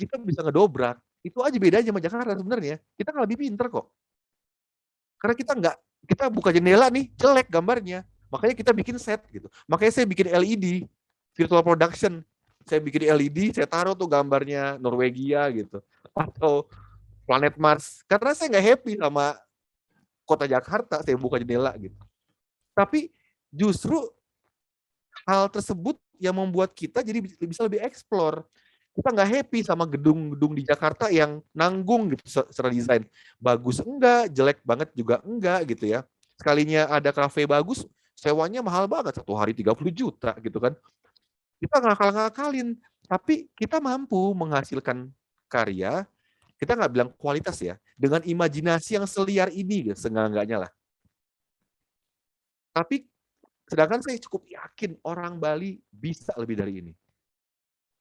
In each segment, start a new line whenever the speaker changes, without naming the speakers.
kita bisa ngedobrak. Itu aja bedanya sama Jakarta sebenarnya. Kita nggak lebih pinter kok. Karena kita buka jendela nih, jelek gambarnya. Makanya kita bikin set gitu. Makanya saya bikin LED, virtual production. Saya bikin LED, saya taruh tuh gambarnya Norwegia gitu. Atau planet Mars. Karena saya nggak happy sama kota Jakarta, saya buka jendela gitu. Tapi justru hal tersebut yang membuat kita jadi bisa lebih explore. Kita nggak happy sama gedung-gedung di Jakarta yang nanggung gitu secara desain. Bagus enggak, jelek banget juga enggak gitu ya. Sekalinya ada kafe bagus, sewanya mahal banget, 1 hari 30 juta gitu kan. Kita ngakal-ngakalin, tapi kita mampu menghasilkan karya, kita nggak bilang kualitas ya, dengan imajinasi yang seliar ini, seenggak-enggaknya lah. Tapi sedangkan saya cukup yakin orang Bali bisa lebih dari ini.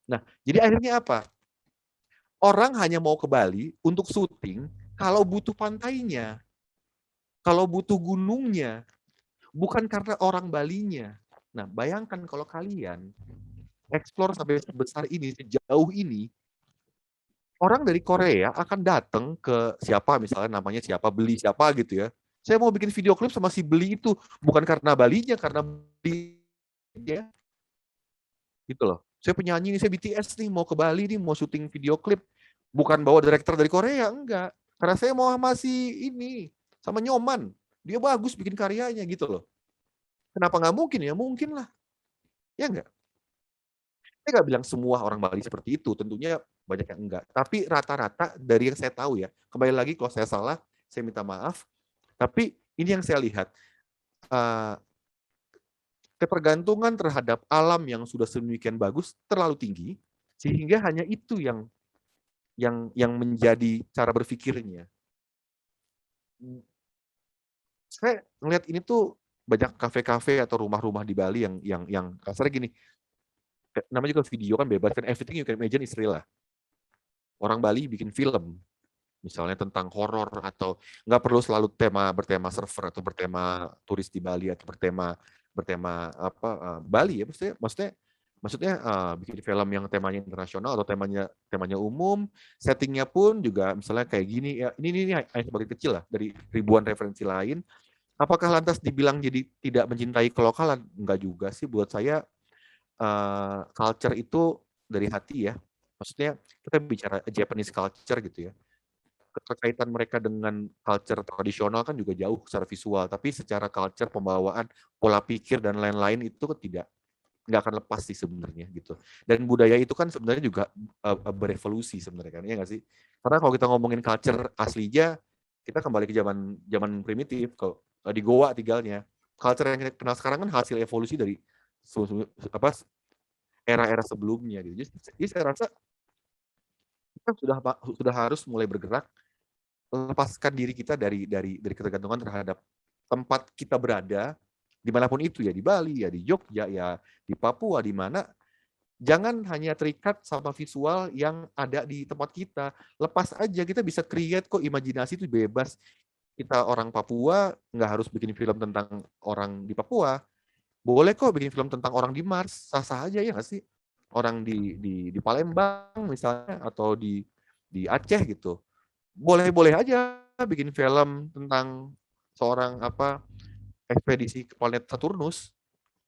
Nah, jadi akhirnya apa? Orang hanya mau ke Bali untuk syuting kalau butuh pantainya, kalau butuh gunungnya, bukan karena orang Balinya. Nah, bayangkan kalau kalian explore sampai sebesar ini, sejauh ini, orang dari Korea akan datang ke siapa, misalnya namanya siapa, Beli siapa gitu ya. Saya mau bikin video klip sama si Beli itu, bukan karena Balinya, karena Beli dia. Gitu loh. Saya penyanyi nih, saya BTS nih, mau ke Bali nih, mau syuting video klip. Bukan bawa director dari Korea, enggak. Karena saya mau masih ini, sama Nyoman. Dia bagus bikin karyanya gitu loh. Kenapa nggak mungkin ya? Mungkin lah. Ya enggak? Saya nggak bilang semua orang Bali seperti itu. Tentunya banyak yang enggak. Tapi rata-rata dari yang saya tahu ya, kembali lagi kalau saya salah, saya minta maaf. Tapi ini yang saya lihat. Ketergantungan terhadap alam yang sudah sedemikian bagus terlalu tinggi, sehingga hanya itu yang menjadi cara berpikirnya. Saya ngelihat ini tuh banyak kafe-kafe atau rumah-rumah di Bali yang kasarnya gini, namanya juga video kan bebas kan, everything you can imagine is real lah. Orang Bali bikin film, misalnya tentang horor atau nggak perlu selalu bertema surfer atau bertema turis di Bali atau bertema apa Bali ya, maksudnya bikin film yang temanya internasional atau temanya umum, settingnya pun juga misalnya kayak gini ya, ini hanya sebagai kecil lah dari ribuan referensi lain. Apakah lantas dibilang jadi tidak mencintai kelokalan? Enggak juga sih, buat saya culture itu dari hati ya. Maksudnya kita bicara Japanese culture gitu ya. Keterkaitan mereka dengan culture tradisional kan juga jauh secara visual, tapi secara culture, pembawaan, pola pikir dan lain-lain itu nggak akan lepas sih sebenarnya gitu. Dan budaya itu kan sebenarnya juga berevolusi sebenarnya kan, ya nggak sih? Karena kalau kita ngomongin culture aslinya, kita kembali ke zaman primitif. Kalau di Goa tinggalnya, culture yang kita kenal sekarang kan hasil evolusi dari apa era-era sebelumnya gitu. Jadi saya rasa kita sudah harus mulai bergerak, lepaskan diri kita dari ketergantungan terhadap tempat kita berada, dimanapun itu ya, di Bali ya, di Jogja ya, di Papua, di mana. Jangan hanya terikat sama visual yang ada di tempat kita. Lepas aja, kita bisa create kok, imajinasi itu bebas. Kita orang Papua nggak harus bikin film tentang orang di Papua. Boleh kok bikin film tentang orang di Mars, sah-sah aja ya nggak sih? Orang di Palembang misalnya atau di Aceh gitu. Boleh-boleh aja bikin film tentang seorang ekspedisi ke planet Saturnus.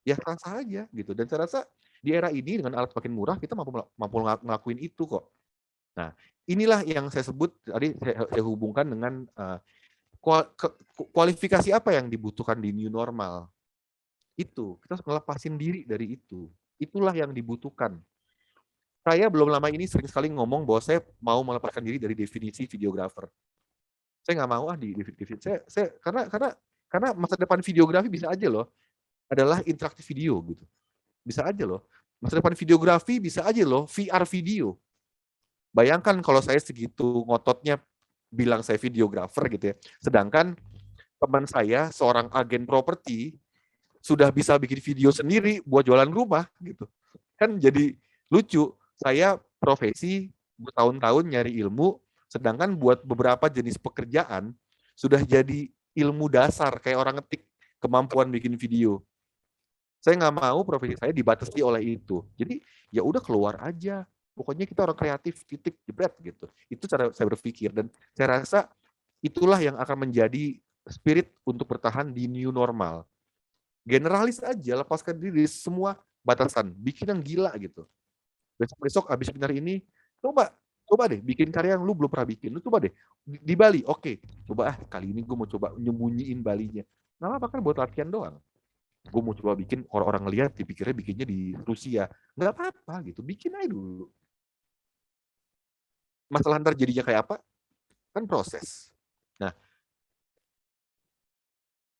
Ya sah-sah aja gitu. Dan saya rasa di era ini dengan alat makin murah kita mampu ngelakuin itu kok. Nah, inilah yang saya sebut tadi, saya hubungkan dengan kualifikasi apa yang dibutuhkan di new normal. Itu, kita harus ngelepasin diri dari itu. Itulah yang dibutuhkan. Saya belum lama ini sering sekali ngomong bahwa saya mau melepaskan diri dari definisi videografer. Saya nggak mau di definisi. Karena masa depan videografi bisa aja loh adalah interaktif video gitu. Bisa aja loh. Masa depan videografi bisa aja loh VR video. Bayangkan kalau saya segitu ngototnya bilang saya videografer gitu ya. Sedangkan teman saya seorang agen properti sudah bisa bikin video sendiri buat jualan rumah gitu. Kan jadi lucu. Saya profesi bertahun-tahun nyari ilmu, sedangkan buat beberapa jenis pekerjaan sudah jadi ilmu dasar kayak orang ngetik, kemampuan bikin video. Saya nggak mau profesi saya dibatasi oleh itu. Jadi ya udah keluar aja. Pokoknya kita orang kreatif, titik, jebret gitu. Itu cara saya berpikir, dan saya rasa itulah yang akan menjadi spirit untuk bertahan di new normal. Generalis aja, lepaskan diri dari semua batasan, bikin yang gila gitu. Besok habis seminar ini, coba deh bikin karya yang lu belum pernah bikin. Lu coba deh di Bali, oke. Coba kali ini gue mau coba nyembunyiin Balinya. Nggak apa-apa kan, buat latihan doang. Gue mau coba bikin orang-orang lihat, dipikirnya bikinnya di Rusia. Nggak apa-apa gitu, bikin aja dulu. Masalah ntar jadinya kayak apa, kan proses. Nah,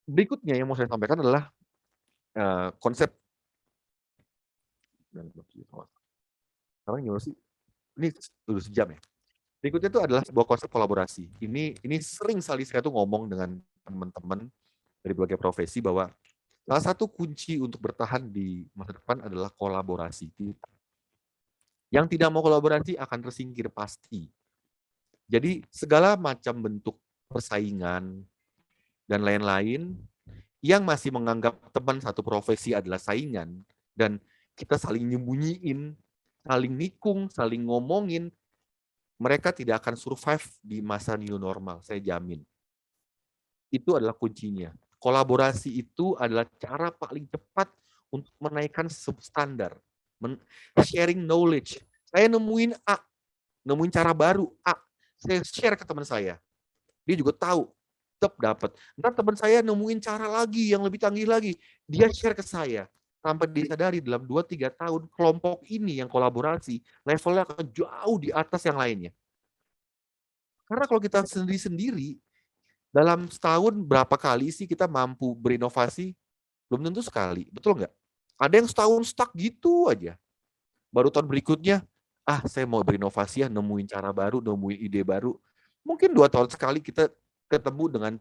berikutnya yang mau saya sampaikan adalah konsep. Sekarang gimana sih? Ini udah sejam ya. Berikutnya itu adalah sebuah konsep kolaborasi. Ini sering sekali saya tuh ngomong dengan teman-teman dari berbagai profesi bahwa salah satu kunci untuk bertahan di masa depan adalah kolaborasi. Yang tidak mau kolaborasi akan tersingkir pasti. Jadi segala macam bentuk persaingan dan lain-lain yang masih menganggap teman satu profesi adalah saingan dan kita saling nyembunyiin, saling nikung, saling ngomongin, mereka tidak akan survive di masa new normal, saya jamin. Itu adalah kuncinya. Kolaborasi itu adalah cara paling cepat untuk menaikkan standar. Sharing knowledge. Saya nemuin A, nemuin cara baru A. Saya share ke teman saya. Dia juga tahu, tetap dapat. Ntar teman saya nemuin cara lagi yang lebih canggih lagi. Dia share ke saya. Sampai disadari dalam 2-3 tahun, kelompok ini yang kolaborasi, levelnya akan jauh di atas yang lainnya. Karena kalau kita sendiri-sendiri, dalam setahun berapa kali sih kita mampu berinovasi? Belum tentu sekali, betul nggak? Ada yang setahun stuck gitu aja. Baru tahun berikutnya, saya mau berinovasi ya, nemuin cara baru, nemuin ide baru. Mungkin 2 tahun sekali kita ketemu dengan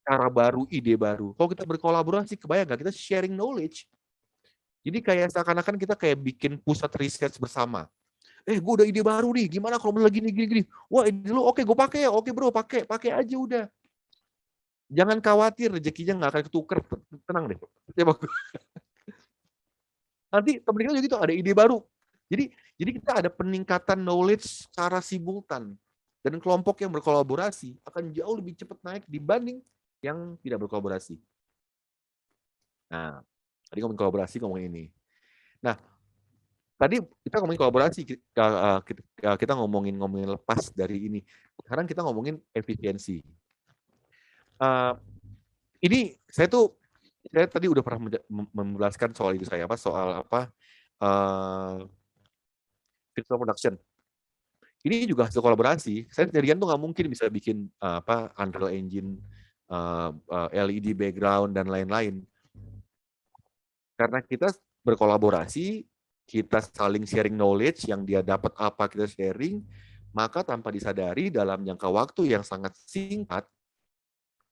cara baru, ide baru. Kalau kita berkolaborasi, kebayang nggak? Kita sharing knowledge. Jadi kayak seakan-akan kita kayak bikin pusat riset bersama. Gue udah ide baru nih, gimana kalau lagi gini-gini? Wah, ide lu oke, gue pakai ya. Oke bro, pakai aja udah. Jangan khawatir, rezekinya nggak akan ketuker. Tenang deh. Nanti teman kita juga gitu, ada ide baru. Jadi kita ada peningkatan knowledge secara simultan. Dan kelompok yang berkolaborasi akan jauh lebih cepat naik dibanding yang tidak berkolaborasi. Nah, tadi ngomongin kolaborasi, ngomongin ini. Nah, tadi kita ngomongin kolaborasi, kita ngomongin lepas dari ini. Sekarang kita ngomongin efisiensi. Ini saya tadi udah pernah menjelaskan soal itu soal virtual production. Ini juga hasil kolaborasi. Saya sendirian tuh nggak mungkin bisa bikin Unreal Engine, LED background dan lain-lain. Karena kita berkolaborasi, kita saling sharing knowledge, yang dia dapat apa kita sharing, maka tanpa disadari dalam jangka waktu yang sangat singkat,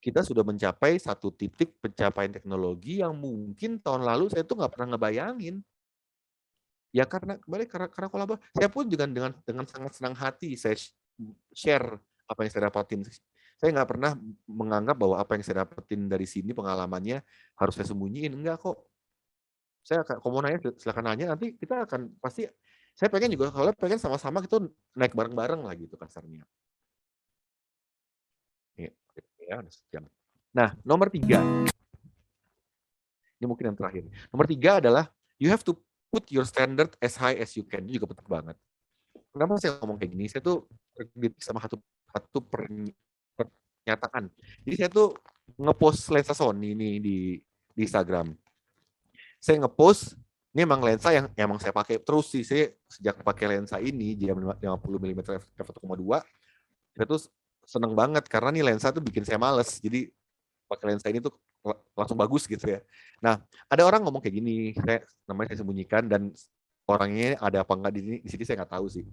kita sudah mencapai satu titik pencapaian teknologi yang mungkin tahun lalu saya tuh nggak pernah ngebayangin. Ya karena kolaborasi. Saya pun juga dengan sangat senang hati saya share apa yang saya dapatin. Saya nggak pernah menganggap bahwa apa yang saya dapetin dari sini pengalamannya harus saya sembunyiin. Enggak kok. Saya kalau mau nanya silakan nanya, nanti kita akan pasti. Saya pengen juga kalau pengen sama-sama kita naik bareng-bareng lah gitu kasarnya. Ya, nah, nomor 3. Ini mungkin yang terakhir. Nomor 3 adalah you have to put your standard as high as you can. Ini juga penting banget. Kenapa saya ngomong kayak gini? Saya tuh sama satu pernyataan. Jadi saya tuh ngepost lensa Sony ini di Instagram. Saya ngepost, ini emang lensa yang emang saya pakai terus sih. Saya sejak pakai lensa ini, jam 50 mm f1.2, saya tuh seneng banget karena nih lensa tuh bikin saya males. Jadi pakai lensa ini tuh langsung bagus gitu ya. Nah, ada orang ngomong kayak gini, namanya saya sembunyikan, dan orangnya ada apa enggak di sini saya nggak tahu sih.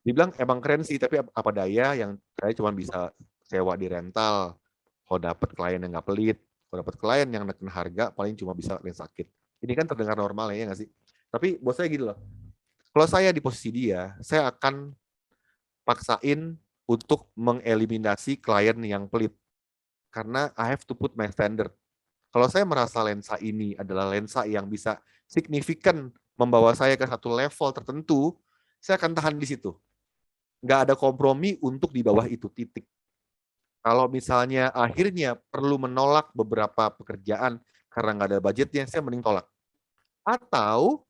Dibilang emang keren sih, tapi apa daya yang saya cuma bisa sewa di rental. Kalau dapat klien yang nggak pelit, kalau dapat klien yang neken harga, paling cuma bisa lensa kit. Ini kan terdengar normal ya nggak sih? Tapi buat saya gitu loh. Kalau saya di posisi dia, saya akan paksain untuk mengeliminasi klien yang pelit. Karena I have to put my standard. Kalau saya merasa lensa ini adalah lensa yang bisa signifikan membawa saya ke satu level tertentu, saya akan tahan di situ. Nggak ada kompromi untuk di bawah itu, titik. Kalau misalnya akhirnya perlu menolak beberapa pekerjaan karena nggak ada budgetnya, saya mending tolak. Atau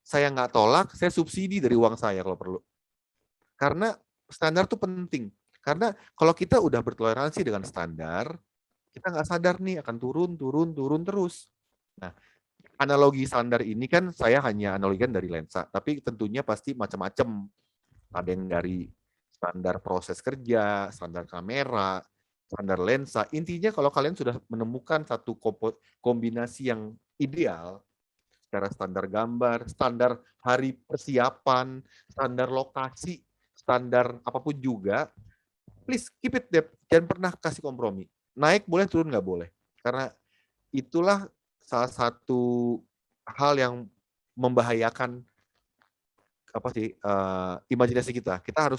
saya nggak tolak, saya subsidi dari uang saya kalau perlu. Karena standar itu penting. Karena kalau kita udah bertoleransi dengan standar, kita nggak sadar nih akan turun terus. Nah, analogi standar ini kan saya hanya analogikan dari lensa, tapi tentunya pasti macam-macam. Ada yang dari standar proses kerja, standar kamera, standar lensa. Intinya kalau kalian sudah menemukan satu kombinasi yang ideal, secara standar gambar, standar hari persiapan, standar lokasi, standar apapun juga, please keep it depth. Jangan pernah kasih kompromi. Naik boleh, turun nggak boleh. Karena itulah salah satu hal yang membahayakan apa sih imajinasi kita. Kita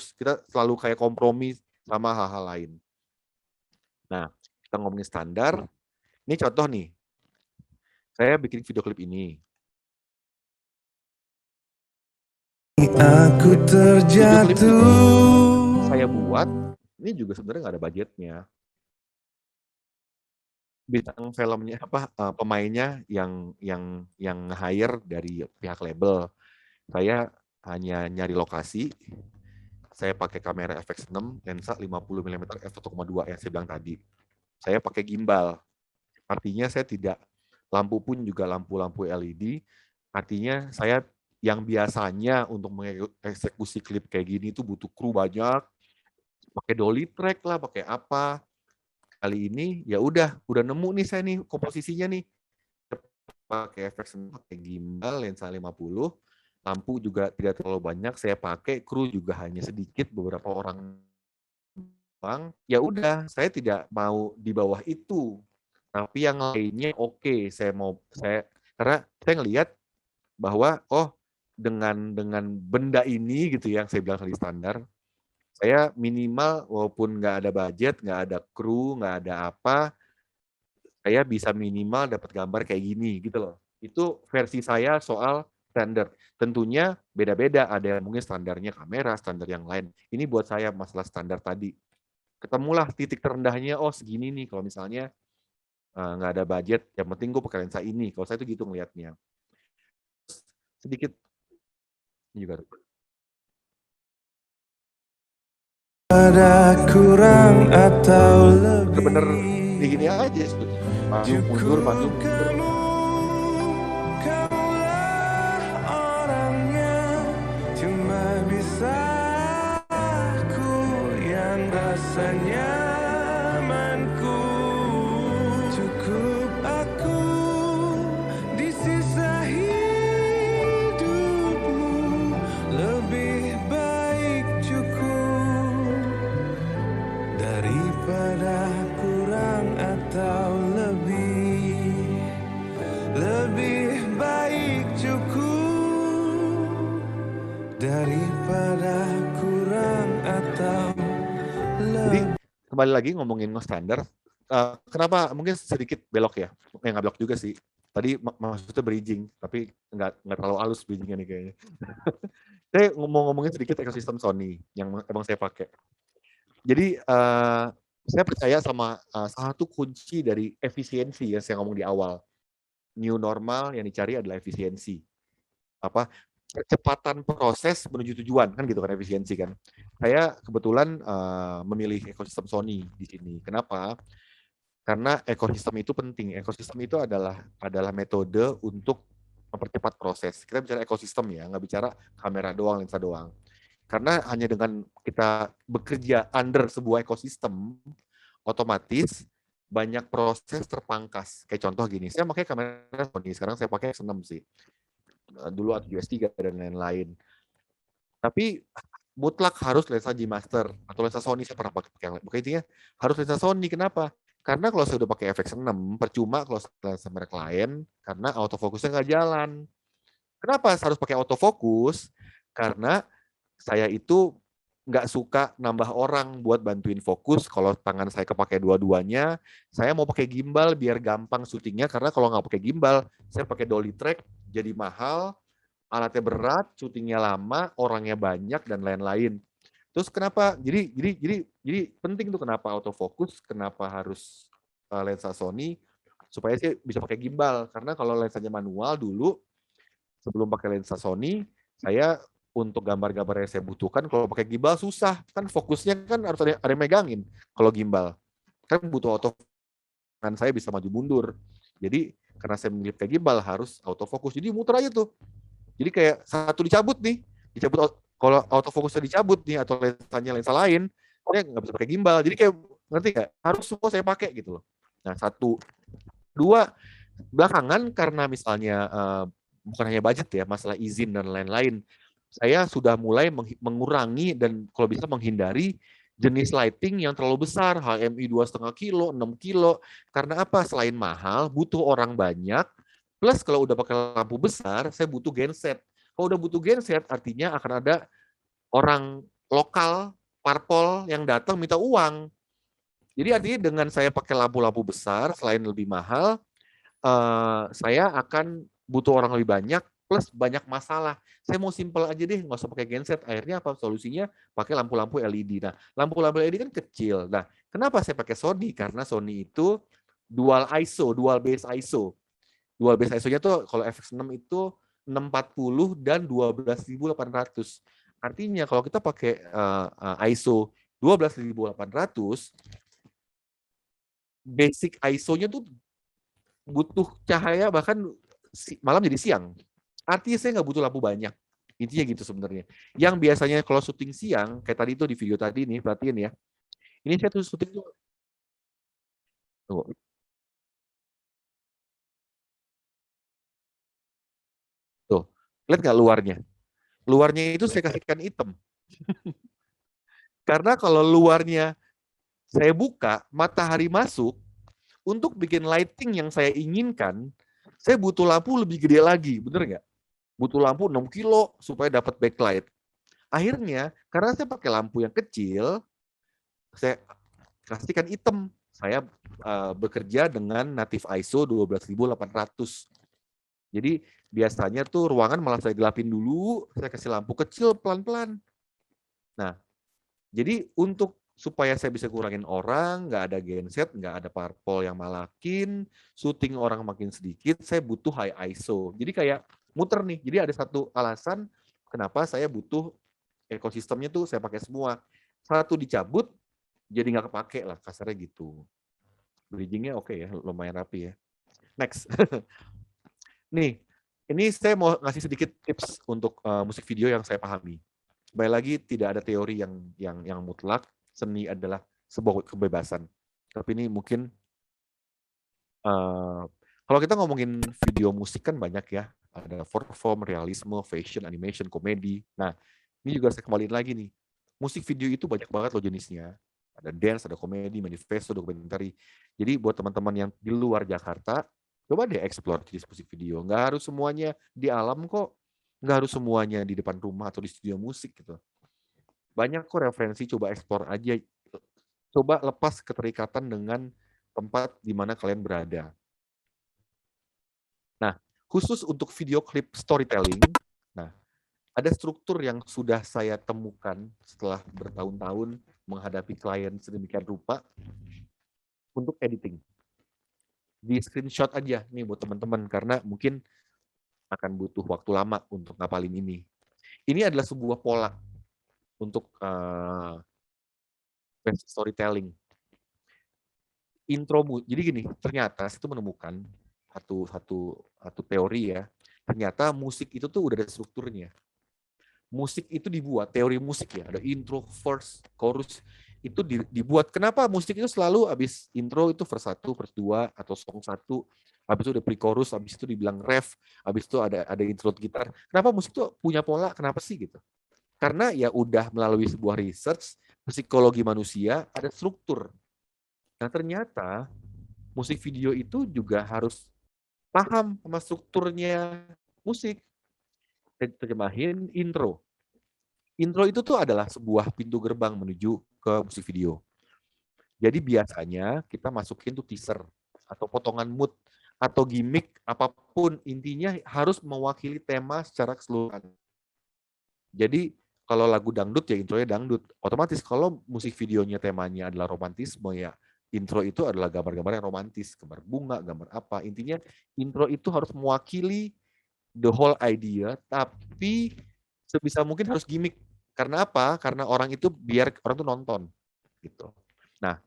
selalu kayak kompromi sama hal-hal lain. Nah, kita ngomongin standar. Ini contoh nih. Saya bikin video klip ini.
Aku terjatuh.
Saya buat, ini juga sebenarnya nggak ada budgetnya. Bintang filmnya pemainnya yang hire dari pihak label. Saya hanya nyari lokasi. Saya pakai kamera FX6, lensa 50 mm f1.2 yang saya bilang tadi. Saya pakai gimbal. Artinya saya tidak, lampu pun juga lampu-lampu LED. Artinya saya yang biasanya untuk mengeksekusi klip kayak gini itu butuh kru banyak, pakai dolly track lah, pakai apa. Kali ini ya udah nemu nih saya nih komposisinya nih. Pakai FX6, pakai gimbal, lensa 50, lampu juga tidak terlalu banyak saya pakai, kru juga hanya sedikit, beberapa orang. Ya udah, saya tidak mau di bawah itu. Tapi yang lainnya oke, karena saya ngelihat bahwa dengan benda ini gitu yang saya bilang tadi standar, saya minimal walaupun nggak ada budget, nggak ada kru, nggak ada apa, saya bisa minimal dapat gambar kayak gini gitu loh. Itu versi saya soal standar. Tentunya beda-beda, ada yang mungkin standarnya kamera, standar yang lain. Ini buat saya masalah standar tadi. Ketemulah titik terendahnya, segini nih kalau misalnya nggak ada budget, yang penting gue pakai lensa ini. Kalau saya tuh gitu ngelihatnya. Sedikit juga.
Ada kurang atau lebih.
Bener-bener gini aja, maju mundur, maju mundur.
Orangnya cuma bisa aku yang rasanya nyamanku. Cukup aku di sisa hidupmu, lebih baik cukup daripada kurang atau lebih. Lebih baik cukup daripada kurang atau lebih.
Jadi kembali lagi ngomongin standar, kenapa mungkin sedikit belok ya? Nggak belok juga sih. Tadi maksudnya bridging, tapi nggak terlalu halus bridgingnya nih kayaknya. Saya ngomongin sedikit ekosistem Sony yang emang saya pakai. Jadi saya percaya sama satu kunci dari efisiensi yang saya ngomong di awal. New normal yang dicari adalah efisiensi. Percepatan proses menuju tujuan, kan gitu kan efisiensi kan. Saya kebetulan memilih ekosistem Sony di sini. Kenapa? Karena ekosistem itu penting. Ekosistem itu adalah metode untuk mempercepat proses. Kita bicara ekosistem ya, nggak bicara kamera doang, lensa doang. Karena hanya dengan kita bekerja under sebuah ekosistem, otomatis banyak proses terpangkas. Kayak contoh gini, saya pakai kamera Sony, sekarang saya pakai X6 sih. Dulu AT-US3 dan lain-lain. Tapi mutlak harus lensa G-Master atau lensa Sony, saya pernah pakai yang lain. Pokoknya intinya harus lensa Sony. Kenapa? Karena kalau saya udah pakai FX6, percuma kalau lensa merek lain, karena autofocusnya nggak jalan. Kenapa harus pakai autofocus? Karena saya itu nggak suka nambah orang buat bantuin fokus. Kalau tangan saya kepake dua-duanya, saya mau pakai gimbal biar gampang syutingnya. Karena kalau nggak pakai gimbal, saya pakai dolly track, jadi mahal. alatnya berat, syutingnya lama, orangnya banyak dan lain-lain. Terus kenapa? Jadi penting tuh kenapa autofocus, kenapa harus lensa Sony supaya sih bisa pakai gimbal. Karena kalau lensanya manual dulu sebelum pakai lensa Sony, saya untuk gambar-gambar yang saya butuhkan kalau pakai gimbal susah. Kan fokusnya kan harus ada yang megangin kalau gimbal. Kan butuh kan saya bisa maju mundur. Jadi karena saya memilih pakai gimbal harus autofocus. Jadi muter aja tuh. Jadi kayak satu dicabut nih, kalau autofokusnya dicabut nih atau lensanya lensa lain, saya nggak bisa pakai gimbal. Jadi kayak ngerti nggak? Harus semua saya pakai gitu loh. Nah satu, dua belakangan karena misalnya bukan hanya budget ya, masalah izin dan lain-lain, saya sudah mulai mengurangi dan kalau bisa menghindari jenis lighting yang terlalu besar, HMI 2,5 kilo, 6 kilo. Karena apa? Selain mahal, butuh orang banyak, plus kalau udah pakai lampu besar, saya butuh genset. Kalau udah butuh genset, artinya akan ada orang lokal, parpol yang datang minta uang. Jadi artinya dengan saya pakai lampu-lampu besar, selain lebih mahal, saya akan butuh orang lebih banyak, plus banyak masalah. Saya mau simple aja deh, nggak usah pakai genset. Akhirnya apa solusinya? Pakai lampu-lampu LED. Nah, lampu-lampu LED kan kecil. Nah, kenapa saya pakai Sony? Karena Sony itu dual ISO, dual base ISO. Dual base ISO-nya tuh kalau FX6 itu 640 dan 12.800. Artinya kalau kita pakai ISO 12.800, basic ISO-nya tuh butuh cahaya bahkan malam jadi siang. Artinya saya nggak butuh lampu banyak. Intinya gitu sebenarnya. Yang biasanya kalau syuting siang, kayak tadi tuh di video tadi nih, perhatiin ya. Ini saya tuh syuting tuh. Tuh, lihat nggak luarnya? Luarnya itu saya kasihkan hitam. Karena kalau luarnya saya buka, matahari masuk, untuk bikin lighting yang saya inginkan, saya butuh lampu lebih gede lagi, bener nggak? Butuh lampu 6 kilo supaya dapat backlight. Akhirnya, karena saya pakai lampu yang kecil, saya kasihkan hitam. Saya bekerja dengan native ISO 12.800. Jadi biasanya tuh ruangan malah saya gelapin dulu, saya kasih lampu kecil pelan-pelan. Nah, jadi untuk supaya saya bisa kurangin orang, nggak ada genset, nggak ada parpol yang malakin, syuting orang makin sedikit, saya butuh high ISO. Jadi kayak muter nih. Jadi ada satu alasan kenapa saya butuh ekosistemnya tuh saya pakai semua. Satu dicabut, jadi nggak kepake lah, kasarnya gitu. Bridgingnya oke ya, lumayan rapi ya. Next. Nih, ini saya mau ngasih sedikit tips untuk musik video yang saya pahami. Kembali lagi tidak ada teori yang mutlak, seni adalah sebuah kebebasan. Tapi ini mungkin kalau kita ngomongin video musik kan banyak ya, ada perform, realisme, fashion, animation, komedi. Nah, ini juga saya kembaliin lagi nih. Musik video itu banyak banget loh jenisnya. Ada dance, ada komedi, manifesto, dokumenter. Jadi buat teman-teman yang di luar Jakarta, coba deh explore jenis musik video. Nggak harus semuanya di alam kok. Nggak harus semuanya di depan rumah atau di studio musik gitu. Banyak kok referensi, coba explore aja. Coba lepas keterikatan dengan tempat di mana kalian berada. Nah, khusus untuk video klip storytelling, nah, ada struktur yang sudah saya temukan setelah bertahun-tahun menghadapi klien sedemikian rupa untuk editing. Di screenshot aja nih buat teman-teman, karena mungkin akan butuh waktu lama untuk ngapalin ini. Ini adalah sebuah pola untuk storytelling. Intro, jadi gini, ternyata saya tuh menemukan satu teori ya, ternyata musik itu tuh udah ada strukturnya. Musik itu dibuat, teori musik ya, ada intro, verse, chorus, itu dibuat. Kenapa musik itu selalu habis intro itu verse 1, verse 2, atau song 1, habis itu ada pre-chorus, habis itu dibilang ref, habis itu ada intro gitar. Kenapa musik itu punya pola? Kenapa sih gitu? Karena ya udah melalui sebuah research, psikologi manusia, ada struktur. Nah ternyata musik video itu juga harus paham sama strukturnya musik. Saya terjemahin intro. Intro itu tuh adalah sebuah pintu gerbang menuju ke musik video. Jadi biasanya kita masukin tuh teaser atau potongan mood atau gimmick apapun, intinya harus mewakili tema secara keseluruhan. Jadi kalau lagu dangdut ya intronya dangdut. Otomatis kalau musik videonya temanya adalah romantisme ya intro itu adalah gambar-gambar yang romantis, gambar bunga, gambar apa. Intinya intro itu harus mewakili the whole idea, tapi sebisa mungkin harus gimmick. Karena apa? Karena orang itu biar orang tuh nonton gitu. Nah,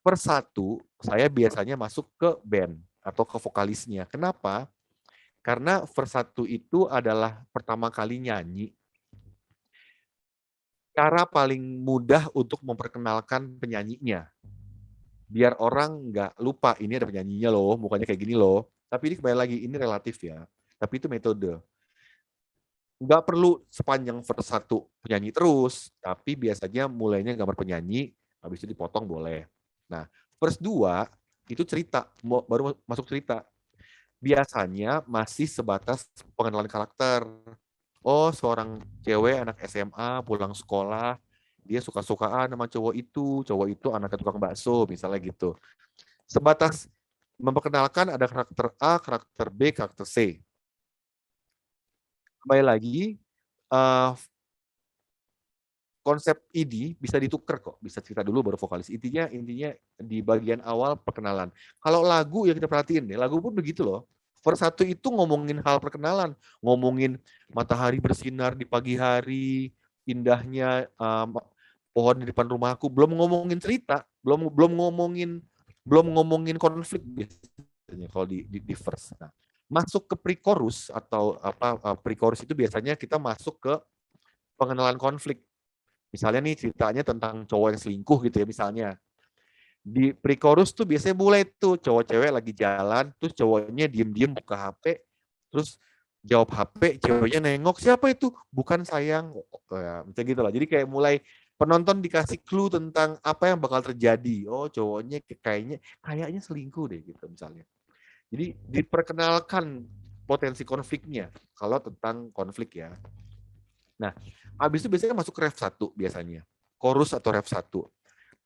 per satu saya biasanya masuk ke band atau ke vokalisnya. Kenapa? Karena verse 1 itu adalah pertama kali nyanyi. Cara paling mudah untuk memperkenalkan penyanyinya. Biar orang nggak lupa, ini ada penyanyinya loh, mukanya kayak gini loh. Tapi ini kembali lagi, ini relatif ya. Tapi itu metode. Nggak perlu sepanjang verse 1 penyanyi terus, tapi biasanya mulainya gambar penyanyi, habis itu dipotong boleh. Nah, verse 2 itu cerita, baru masuk cerita. Biasanya masih sebatas pengenalan karakter. Oh, seorang cewek anak SMA pulang sekolah, dia suka-sukaan sama cowok itu anak tukang bakso, misalnya gitu. Sebatas memperkenalkan ada karakter A, karakter B, karakter C. Kembali lagi, konsep ini bisa ditukar kok, bisa cerita dulu baru vokalis. Intinya di bagian awal perkenalan. Kalau lagu yang kita perhatiin nih, lagu pun begitu loh. Verse 1 itu ngomongin hal perkenalan, ngomongin matahari bersinar di pagi hari, indahnya pohon di depan rumahku, belum ngomongin cerita, belum ngomongin konflik biasanya kalau di verse. Nah, masuk ke pre-chorus atau pre-chorus itu biasanya kita masuk ke pengenalan konflik. Misalnya nih ceritanya tentang cowok yang selingkuh gitu ya misalnya. Di pre-chorus tuh biasanya mulai tuh cowok cewek lagi jalan, terus cowoknya diem-diem buka HP, terus jawab HP, ceweknya nengok, siapa itu? Bukan sayang. Ya, macam gitu lah. Jadi kayak mulai penonton dikasih clue tentang apa yang bakal terjadi. Oh, cowoknya kayaknya selingkuh deh gitu misalnya. Jadi diperkenalkan potensi konfliknya kalau tentang konflik ya. Nah, habis itu biasanya masuk ke ref 1 biasanya. Chorus atau ref 1.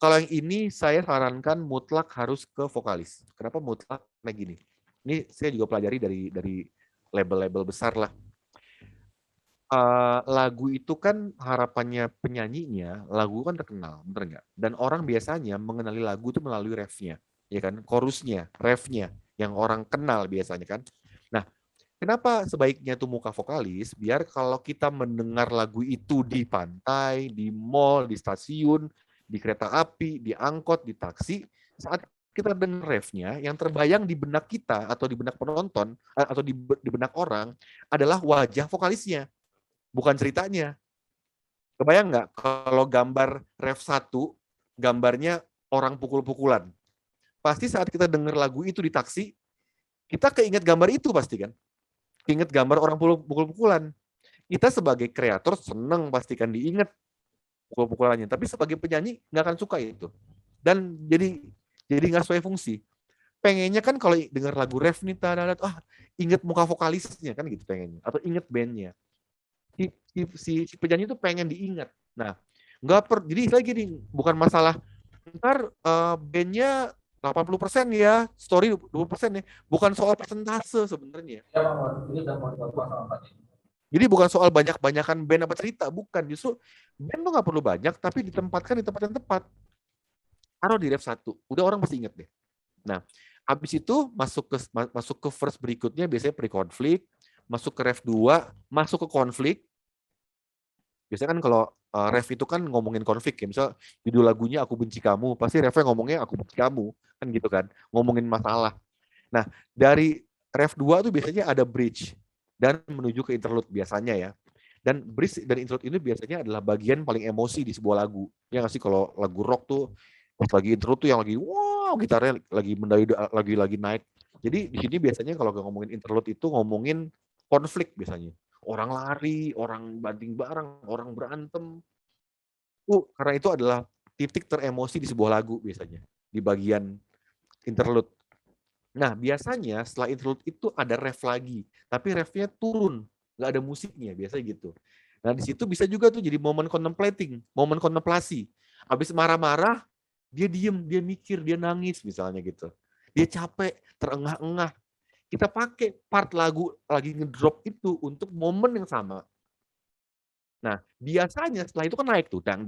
Kalau yang ini saya sarankan mutlak harus ke vokalis. Kenapa mutlak? Nah gini. Ini saya juga pelajari dari label-label besar lah. Lagu itu kan harapannya penyanyinya, lagu kan terkenal, bener nggak? Dan orang biasanya mengenali lagu itu melalui refnya, ya kan? Chorusnya, refnya, yang orang kenal biasanya kan. Nah, kenapa sebaiknya tuh muka vokalis? Biar kalau kita mendengar lagu itu di pantai, di mall, di stasiun, di kereta api, di angkot, di taksi, saat kita dengar refnya, yang terbayang di benak kita atau di benak penonton atau di benak orang adalah wajah vokalisnya, bukan ceritanya. Kebayang nggak kalau gambar ref 1, gambarnya orang pukul-pukulan. Pasti saat kita dengar lagu itu di taksi, kita keinget gambar itu pasti kan. Ingat gambar orang pukul-pukulan. Kita sebagai kreator seneng pastikan diingat pukul-pukulannya. Tapi sebagai penyanyi nggak akan suka itu. Dan jadi nggak sesuai fungsi. Pengennya kan kalau dengar lagu ref nih, inget muka vokalisnya kan gitu pengennya. Atau inget bandnya. Si penyanyi itu pengen diingat. Nah, jadi lagi nih, bukan masalah ntar bandnya 80% ya, story 20% ya. Bukan soal persentase sebenarnya. Jadi bukan soal banyak-banyakan band apa cerita, bukan. Justru band tuh nggak perlu banyak, tapi ditempatkan di tempat yang tepat. Taruh di ref 1, udah orang pasti inget deh. Nah, habis itu masuk ke verse berikutnya, biasanya pre-konflik, masuk ke ref 2, masuk ke konflik. Biasanya kan kalau ref itu kan ngomongin konflik ya, misal judul lagunya Aku Benci Kamu, pasti refnya ngomongnya Aku Benci Kamu, kan gitu kan, ngomongin masalah. Nah, dari ref 2 tuh biasanya ada bridge dan menuju ke interlude biasanya ya. Dan bridge dan interlude ini biasanya adalah bagian paling emosi di sebuah lagu. Ya nggak sih, kalau lagu rock tuh pas lagi interlude tuh yang lagi wow, gitarnya lagi mendayu, lagi naik. Jadi di sini biasanya kalau ngomongin interlude itu ngomongin konflik biasanya. Orang lari, orang banting barang, orang berantem. Karena itu adalah titik teremosi di sebuah lagu biasanya, di bagian interlude. Nah, biasanya setelah interlude itu ada ref lagi, tapi refnya turun, nggak ada musiknya, biasanya gitu. Nah, di situ bisa juga tuh jadi momen contemplating, momen kontemplasi. Habis marah-marah, dia diem, dia mikir, dia nangis misalnya gitu. dia capek, terengah-engah. Kita pakai part lagu lagi ngedrop itu untuk momen yang sama. Nah, biasanya setelah itu kan naik tuh, dang,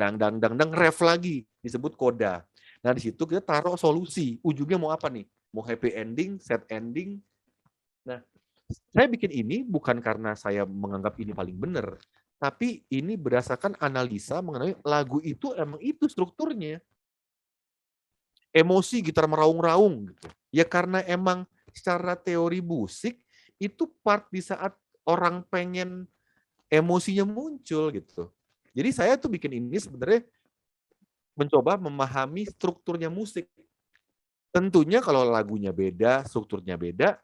ref lagi, disebut koda. Nah, di situ kita taruh solusi, ujungnya mau apa nih? Mau happy ending, sad ending. Nah, saya bikin ini bukan karena saya menganggap ini paling benar, tapi ini berdasarkan analisa mengenai lagu itu emang itu strukturnya. Emosi gitar meraung-raung gitu. Ya karena emang secara teori musik itu part di saat orang pengen emosinya muncul gitu. Jadi saya tuh bikin ini sebenarnya mencoba memahami strukturnya musik. Tentunya kalau lagunya beda, strukturnya beda,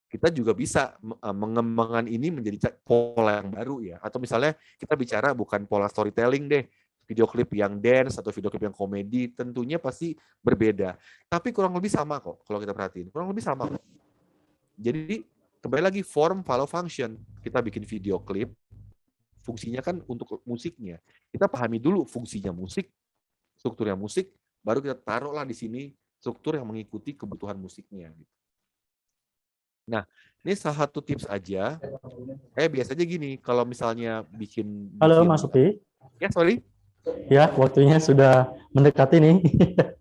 kita juga bisa mengembangkan ini menjadi pola yang baru ya. Atau misalnya kita bicara bukan pola storytelling deh, video klip yang dance atau video klip yang komedi, tentunya pasti berbeda. Tapi kurang lebih sama kok kalau kita perhatiin. Kurang lebih sama kok. Jadi kembali lagi form follow function. Kita bikin video klip, fungsinya kan untuk musiknya. Kita pahami dulu fungsinya musik, strukturnya musik, baru kita taruhlah di sini struktur yang mengikuti kebutuhan musiknya. Nah, ini salah satu tips aja. Biasanya gini, kalau misalnya bikin
Halo Mas Upi.
Ya, sorry.
Ya, waktunya sudah mendekati nih.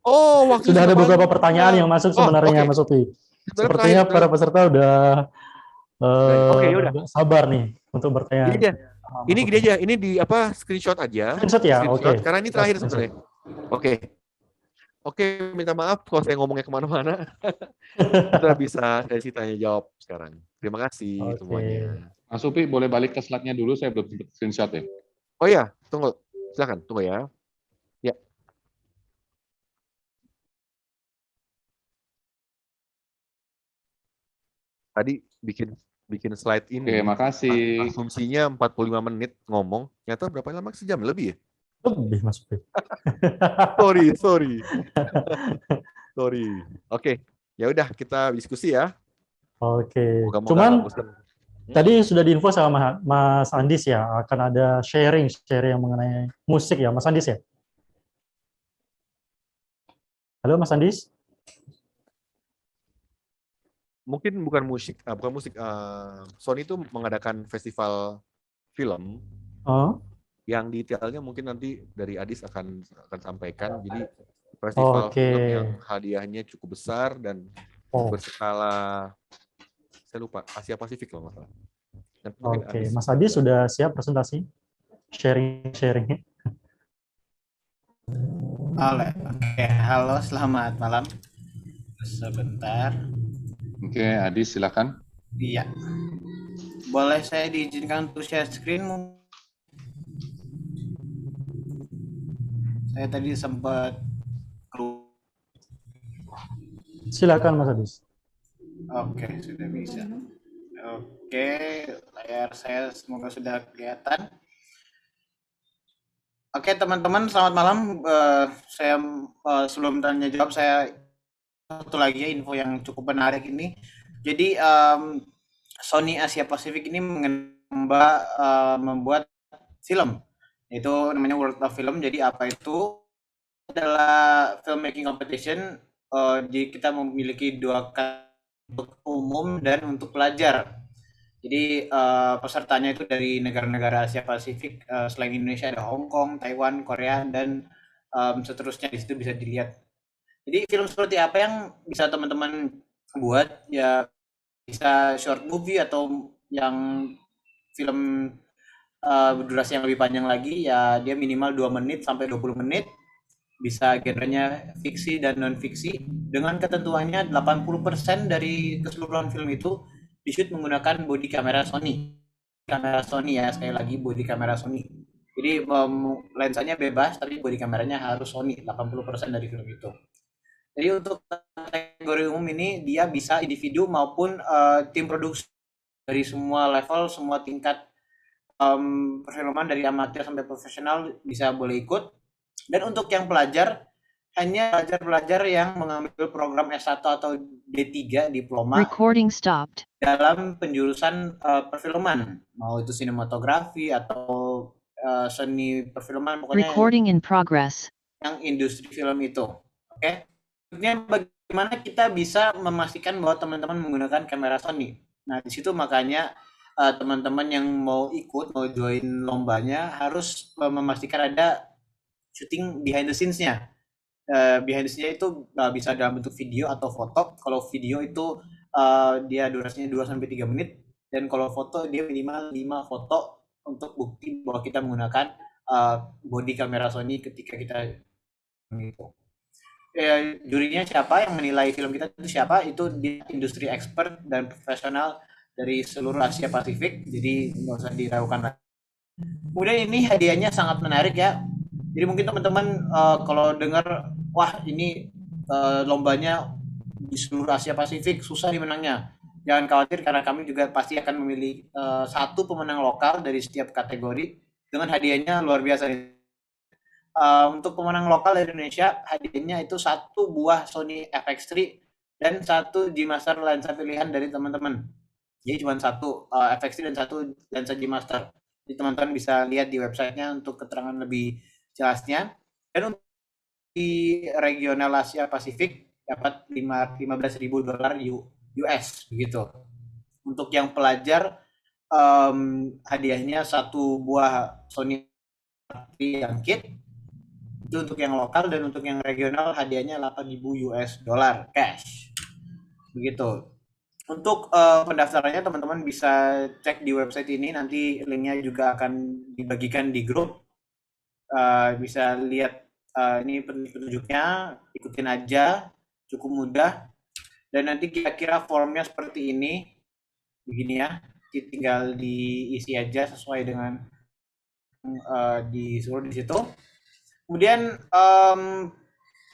Oh, waktu
sudah ada beberapa pertanyaan yang masuk sebenarnya, Mas Upi. Sepertinya para peserta udah sabar nih untuk bertanya.
Ini gini aja, ini di screenshot aja.
Screenshot ya, oke.
Karena ini terakhir sebenarnya. Oke, minta maaf kalau saya ngomongnya kemana-mana. Kita bisa sesi tanya jawab sekarang. Terima kasih semuanya.
Mas Upi, boleh balik ke slide-nya dulu, saya belum sempat screenshot ya.
Oh ya, tunggu. Silakan, tunggu ya. Ya. Tadi bikin slide ini.
Oke, makasih.
Asumsinya 45 menit ngomong. Ternyata berapa lama? Sejam lebih ya?
Lebih, Mas Upi.
sorry. Oke, ya udah kita diskusi ya.
Oke. Cuman tadi sudah diinfo sama Mas Andis ya, akan ada sharing yang mengenai musik ya, Mas Andis ya. Halo Mas Andis.
Mungkin bukan musik. Sony itu mengadakan festival film. Yang detailnya mungkin nanti dari Adis akan sampaikan. Jadi festival film yang hadiahnya cukup besar dan berskala, saya lupa, Asia Pasifik kalau nggak salah.
Oke, Mas Adis sudah siap presentasi sharingnya?
Oke, halo, selamat malam. Sebentar.
Oke, Adis silakan.
Iya. Boleh saya diizinkan untuk share screen? Saya tadi sempat
Silakan Mas Adis.
Oke, sudah bisa. Oke, layar saya semoga sudah kelihatan. Oke, teman-teman, selamat malam. Saya sebelum tanya jawab, saya satu lagi ya info yang cukup menarik ini. Jadi Sony Asia Pasifik ini membuat film, itu namanya World of Film. Jadi apa itu? Adalah filmmaking competition. Jadi kita memiliki dua untuk umum dan untuk pelajar. Jadi pesertanya itu dari negara-negara Asia Pasifik. Selain Indonesia ada Hong Kong, Taiwan, Korea, dan seterusnya. Di situ bisa dilihat. Jadi film seperti apa yang bisa teman-teman buat? Ya bisa short movie atau yang film berdurasi yang lebih panjang lagi. Ya dia minimal 2 menit sampai 20 menit. Bisa genrenya fiksi dan non-fiksi. Dengan ketentuannya 80% dari keseluruhan film itu di-shoot menggunakan body kamera Sony. Kamera Sony ya, sekali lagi body kamera Sony. Jadi lensanya bebas, tapi body kameranya harus Sony, 80% dari film itu. Jadi untuk kategori umum ini, dia bisa individu maupun tim produksi dari semua level, semua tingkat perfilman dari amatir sampai profesional bisa boleh ikut. Dan untuk yang pelajar, hanya pelajar-pelajar yang mengambil program S1 atau D3 diploma dalam penjurusan perfilman, mau itu sinematografi atau seni perfilman, pokoknya yang industri film itu. Oke. Bagi gimana kita bisa memastikan bahwa teman-teman menggunakan kamera Sony. Nah, di situ makanya teman-teman yang mau ikut, mau join lombanya harus memastikan ada syuting behind the scenes-nya. Behind the scenes-nya itu bisa dalam bentuk video atau foto. Kalau video itu dia durasinya 2 sampai 3 menit, dan kalau foto dia minimal 5 foto untuk bukti bahwa kita menggunakan body kamera Sony ketika kita gitu. Jurinya siapa, yang menilai film kita itu siapa, itu dia industri expert dan profesional dari seluruh Asia Pasifik, jadi nggak usah diragukan lagi. Kemudian ini hadiahnya sangat menarik ya, jadi mungkin teman-teman kalau dengar wah ini lombanya di seluruh Asia Pasifik susah dimenangnya, jangan khawatir karena kami juga pasti akan memilih satu pemenang lokal dari setiap kategori dengan hadiahnya luar biasa. Untuk pemenang lokal dari Indonesia, hadiahnya itu 1 buah Sony FX3 dan 1 G-Master lensa pilihan dari teman-teman. Jadi cuma 1 FX3 dan 1 lensa G-Master. Jadi teman-teman bisa lihat di websitenya untuk keterangan lebih jelasnya. Dan untuk di regional Asia Pasifik dapat $15.000 US begitu. Untuk yang pelajar hadiahnya 1 buah Sony yang kit. Itu untuk yang lokal, dan untuk yang regional hadiahnya $8.000 cash. Begitu. Untuk pendaftarannya teman-teman bisa cek di website ini, nanti linknya juga akan dibagikan di grup. Bisa lihat ini petunjuknya, ikutin aja, cukup mudah. Dan nanti kira-kira formnya seperti ini, begini ya, tinggal diisi aja sesuai dengan disuruh di situ. Kemudian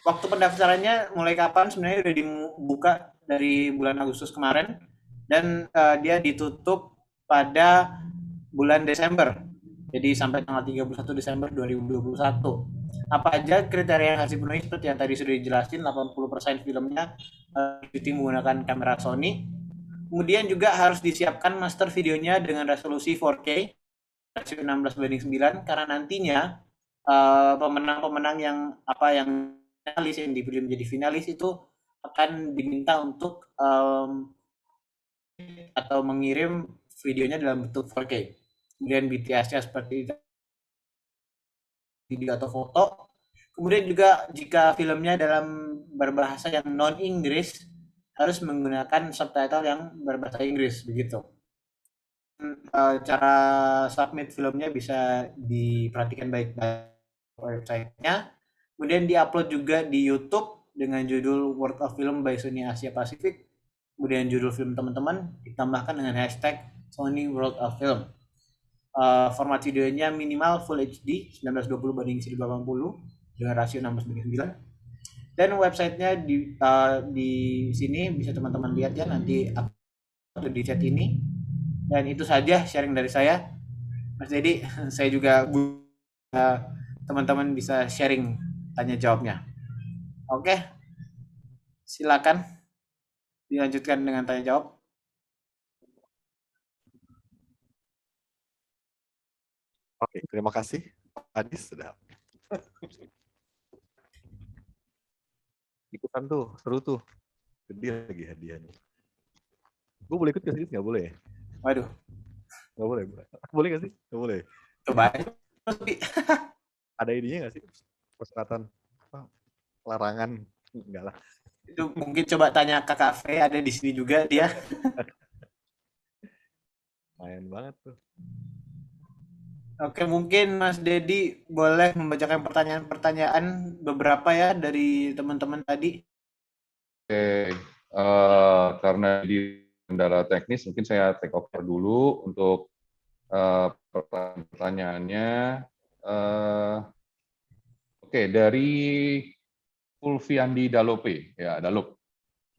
waktu pendaftarannya mulai kapan, sebenarnya udah dibuka dari bulan Agustus kemarin, dan dia ditutup pada bulan Desember. Jadi sampai tanggal 31 Desember 2021. Apa aja kriteria yang harus dipenuhi seperti yang tadi sudah dijelasin, 80% filmnya syuting menggunakan kamera Sony. Kemudian juga harus disiapkan master videonya dengan resolusi 4K, rasio 16:9, karena nantinya pemenang-pemenang yang finalis, yang dipilih menjadi finalis itu akan diminta untuk atau mengirim videonya dalam bentuk 4K. Kemudian BTS-nya seperti video atau foto. Kemudian juga jika filmnya dalam berbahasa yang non-Inggris, harus menggunakan subtitle yang berbahasa Inggris begitu. Cara submit filmnya bisa diperhatikan baik-baik websitenya, kemudian diupload juga di YouTube dengan judul World of Film by Sony Asia Pacific, kemudian judul film teman-teman ditambahkan dengan hashtag Sony World of Film. Format videonya minimal Full HD 1920x1080 dengan rasio 16:9, dan websitenya di sini bisa teman-teman lihat ya, nanti atau di chat ini. Dan itu saja sharing dari saya, Mas Dedi. Saya juga teman-teman bisa sharing tanya jawabnya. Oke, silakan dilanjutkan dengan tanya jawab.
Oke, terima kasih Adis, sudah ikutan tuh, seru tuh, gede lagi hadiahnya. Gue boleh ikut ke sini? Nggak boleh ya?
Waduh,
nggak boleh. Boleh nggak sih? Nggak boleh.
coba.
Ada ininya nggak sih? Persyaratan larangan? Enggak lah.
Itu mungkin coba tanya Kak V, ada di sini juga dia.
Main banget tuh.
Oke, mungkin Mas Dedi boleh membacakan pertanyaan-pertanyaan beberapa ya dari teman-teman tadi.
Oke, karena di kendala teknis, mungkin saya take over dulu untuk pertanyaannya. Oke, dari Fulviandi Dalope, ya Dalop.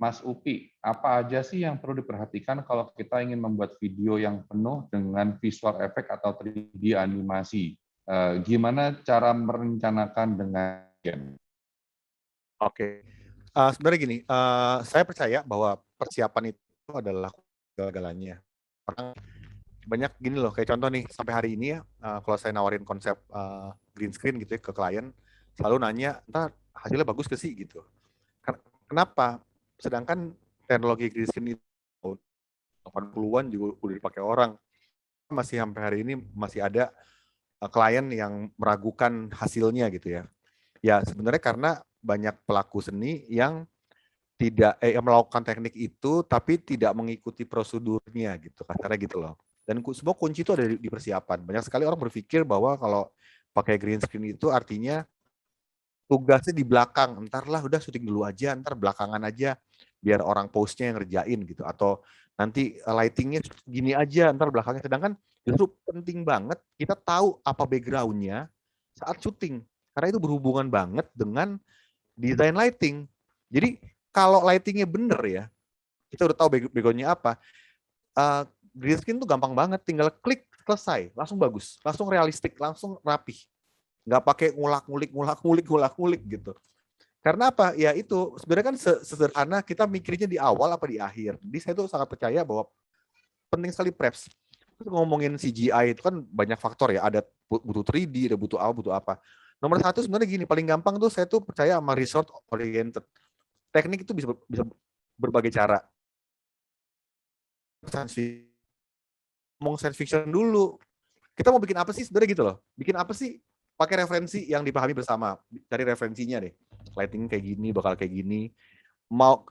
Mas Upi, apa aja sih yang perlu diperhatikan kalau kita ingin membuat video yang penuh dengan visual effect atau 3D animasi? Gimana cara merencanakan dengan game?
Oke. Sebenarnya gini, saya percaya bahwa persiapan itu adalah segala-galanya. Banyak gini loh, kayak contoh nih, sampai hari ini ya, kalau saya nawarin konsep green screen gitu ya ke klien, selalu nanya, entar hasilnya bagus ke sih gitu. Kenapa? sedangkan teknologi green screen itu 80-an juga udah dipakai orang. Masih sampai hari ini masih ada klien yang meragukan hasilnya gitu ya. Ya sebenarnya karena banyak pelaku seni yang tidak yang melakukan teknik itu tapi tidak mengikuti prosedurnya gitu, kasarnya gitu loh. Dan semua kunci itu ada di persiapan. Banyak sekali orang berpikir bahwa kalau pakai green screen itu artinya tugasnya di belakang, entarlah udah syuting dulu aja, entar belakangan aja biar orang postnya yang ngerjain gitu, atau nanti lightingnya gini aja, entar belakangnya. Sedangkan justru penting banget kita tahu apa backgroundnya saat syuting, karena itu berhubungan banget dengan desain lighting. Jadi kalau lightingnya bener ya, kita udah tahu backgroundnya apa, green screen tuh gampang banget, tinggal klik selesai, langsung bagus, langsung realistik, langsung rapih. Nggak pakai ngulak-ngulik gitu. Karena apa? Ya itu sebenarnya kan sederhana kita mikirnya di awal apa di akhir. Jadi saya tuh sangat percaya bahwa penting sekali preps. Terus ngomongin CGI itu kan banyak faktor ya. Ada butuh 3D, ada butuh apa. Nomor satu sebenarnya gini, paling gampang tuh saya tuh percaya sama result oriented. Teknik itu bisa berbagai cara. Ngomong science fiction dulu. Kita mau bikin apa sih sebenarnya gitu loh. Bikin apa sih? Pakai referensi yang dipahami bersama, cari referensinya deh. Lighting kayak gini, bakal kayak gini.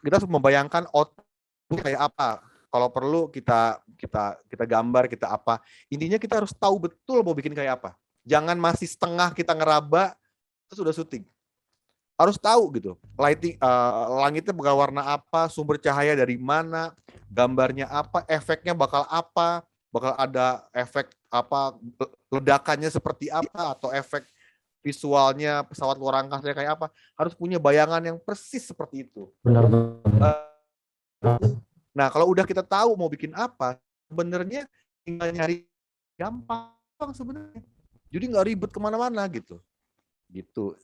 Kita harus membayangkan output kayak apa. Kalau perlu kita gambar, kita apa. Intinya kita harus tahu betul mau bikin kayak apa. Jangan masih setengah kita ngeraba terus udah syuting. Harus tahu gitu. Lighting langitnya bakal warna apa, sumber cahaya dari mana, gambarnya apa, efeknya bakal apa, bakal ada efek apa, ledakannya seperti apa, atau efek visualnya pesawat luar angkasa kayak apa, harus punya bayangan yang persis seperti itu.
Benar.
Nah kalau udah kita tahu mau bikin apa, sebenarnya tinggal nyari, gampang sebenarnya. Jadi nggak ribet kemana-mana gitu.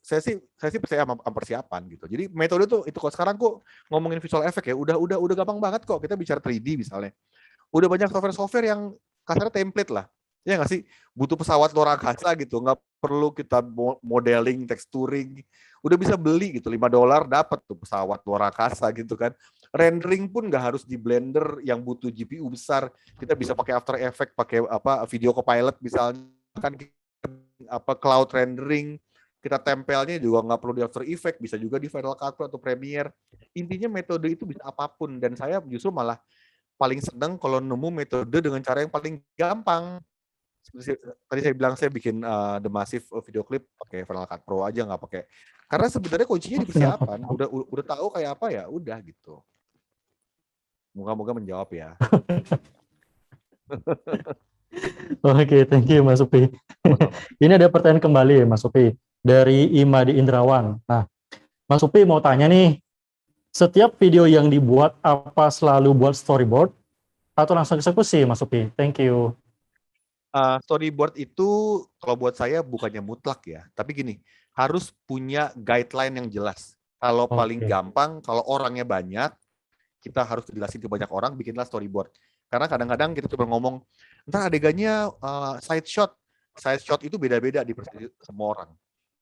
Saya sih percaya sama persiapan gitu. Jadi metode tuh itu kok sekarang kok ngomongin visual effect ya, udah gampang banget kok. Kita bicara 3D misalnya. Udah banyak software yang kasarnya template lah. Ya nggak sih? Butuh pesawat luar angkasa gitu. Nggak perlu kita modeling, texturing. Udah bisa beli gitu. $5 dapat tuh pesawat luar angkasa gitu kan. Rendering pun nggak harus di Blender yang butuh GPU besar. Kita bisa pakai After Effects, pakai Video Copilot misalnya. Kan cloud rendering. Kita tempelnya juga nggak perlu di After Effects. Bisa juga di Final Cut Pro atau Premiere. Intinya metode itu bisa apapun. Dan saya justru malah paling senang kalau nemu metode dengan cara yang paling gampang. Tadi saya bilang saya bikin The Massive video clip pakai Final Cut Pro aja, nggak pakai. Karena sebenarnya kuncinya di persiapan. Udah tahu kayak apa ya, udah gitu. Moga-moga menjawab ya.
Oke, thank you Mas Upi. Ini ada pertanyaan kembali Mas Upi dari Imadi Indrawan. Nah, Mas Upi mau tanya nih, setiap video yang dibuat apa selalu buat storyboard atau langsung eksekusi Mas Upi? Thank you.
Storyboard itu kalau buat saya bukannya mutlak ya, tapi gini, harus punya guideline yang jelas. Kalau paling gampang, kalau orangnya banyak, kita harus jelasin ke banyak orang, bikinlah storyboard. Karena kadang-kadang kita cuma ngomong, entar adegannya side shot itu beda-beda di semua orang.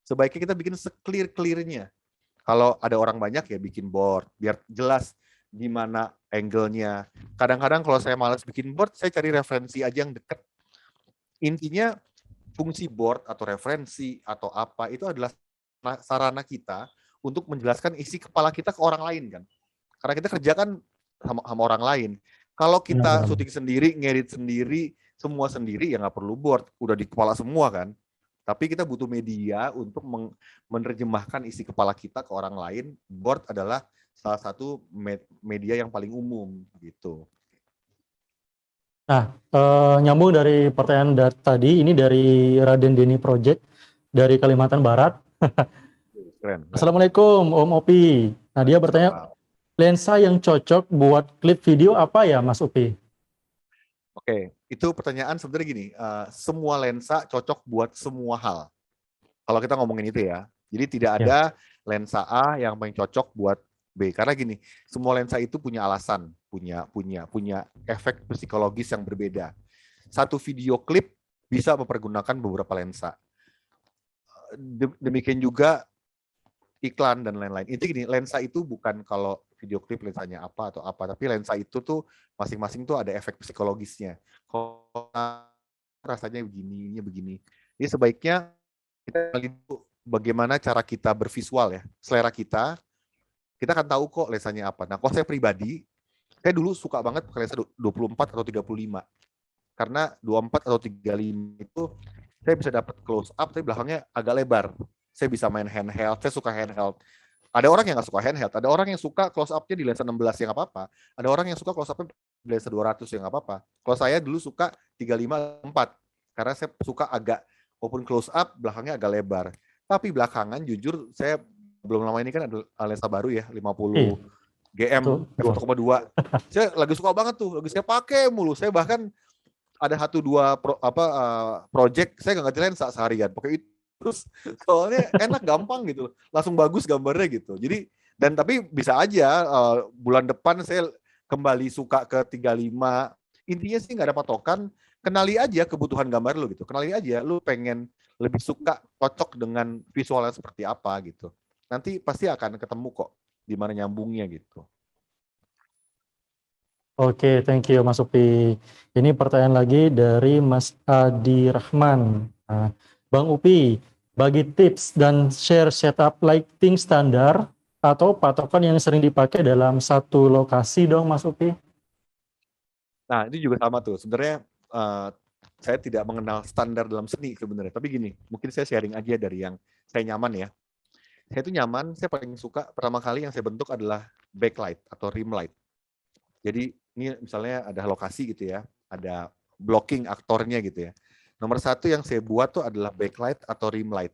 Sebaiknya kita bikin se-clear-clearnya. Kalau ada orang banyak ya bikin board, biar jelas di mana angle-nya. Kadang-kadang kalau saya malas bikin board, saya cari referensi aja yang dekat. Intinya fungsi board atau referensi atau apa itu adalah sarana kita untuk menjelaskan isi kepala kita ke orang lain kan. Karena kita kerjakan sama orang lain. Kalau kita syuting sendiri, ngedit sendiri, semua sendiri ya nggak perlu board, udah di kepala semua kan. Tapi kita butuh media untuk menerjemahkan isi kepala kita ke orang lain. Board adalah salah satu media yang paling umum gitu.
Nah, nyambung dari pertanyaan tadi, ini dari Raden Deni Project dari Kalimantan Barat.
Keren.
Assalamualaikum Om Opi. Nah, dia bertanya, lensa yang cocok buat klip video apa ya Mas Upi?
Oke, itu pertanyaan sebenarnya gini, semua lensa cocok buat semua hal. Kalau kita ngomongin itu ya, jadi tidak ada lensa A yang paling cocok buat B. Karena gini, semua lensa itu punya alasan, punya efek psikologis yang berbeda. Satu video klip bisa mempergunakan beberapa lensa. Demikian juga iklan dan lain-lain. Itu gini, lensa itu bukan kalau video klip lensanya apa atau apa, tapi lensa itu tuh masing-masing tuh ada efek psikologisnya. Kalau rasanya begini, ini begini. Jadi sebaiknya kita lagi bagaimana cara kita bervisual ya, selera kita akan tahu kok lensanya apa. Nah, kalau saya pribadi, saya dulu suka banget pakai lensa 24 atau 35. Karena 24 atau 35 itu saya bisa dapat close up, tapi belakangnya agak lebar. Saya bisa main handheld, saya suka handheld. Ada orang yang nggak suka handheld, ada orang yang suka close up-nya di lensa 16 yang nggak apa-apa, ada orang yang suka close up-nya di lensa 200 yang nggak apa-apa. Kalau saya dulu suka 35-4, karena saya suka agak, walaupun close up, belakangnya agak lebar. Tapi belakangan, jujur, saya belum lama ini kan ada lensa baru ya, 50 GM f1,2. Saya lagi suka banget tuh, lagi saya pakai mulu. Saya bahkan ada 1-2 project saya nggak ganti lensa seharian, pakai itu terus. Soalnya enak, gampang gitu, langsung bagus gambarnya gitu. Jadi tapi bisa aja bulan depan saya kembali suka ke 35. Intinya sih nggak ada patokan. Kenali aja kebutuhan gambar lu gitu. Kenali aja lu pengen lebih suka, cocok dengan visualnya seperti apa gitu. Nanti pasti akan ketemu kok di mana nyambungnya gitu.
Oke, thank you Mas Upi. Ini pertanyaan lagi dari Mas Adi Rahman. Nah, Bang Upi, bagi tips dan share setup lighting standar atau patokan yang sering dipakai dalam satu lokasi dong Mas Upi.
Nah, ini juga sama tuh. Sebenarnya saya tidak mengenal standar dalam seni sebenarnya. Tapi gini, mungkin saya sharing aja dari yang saya nyaman ya. Saya itu nyaman, saya paling suka pertama kali yang saya bentuk adalah backlight atau rim light. Jadi ini misalnya ada lokasi gitu ya, ada blocking aktornya gitu ya. Nomor satu yang saya buat tuh adalah backlight atau rim light.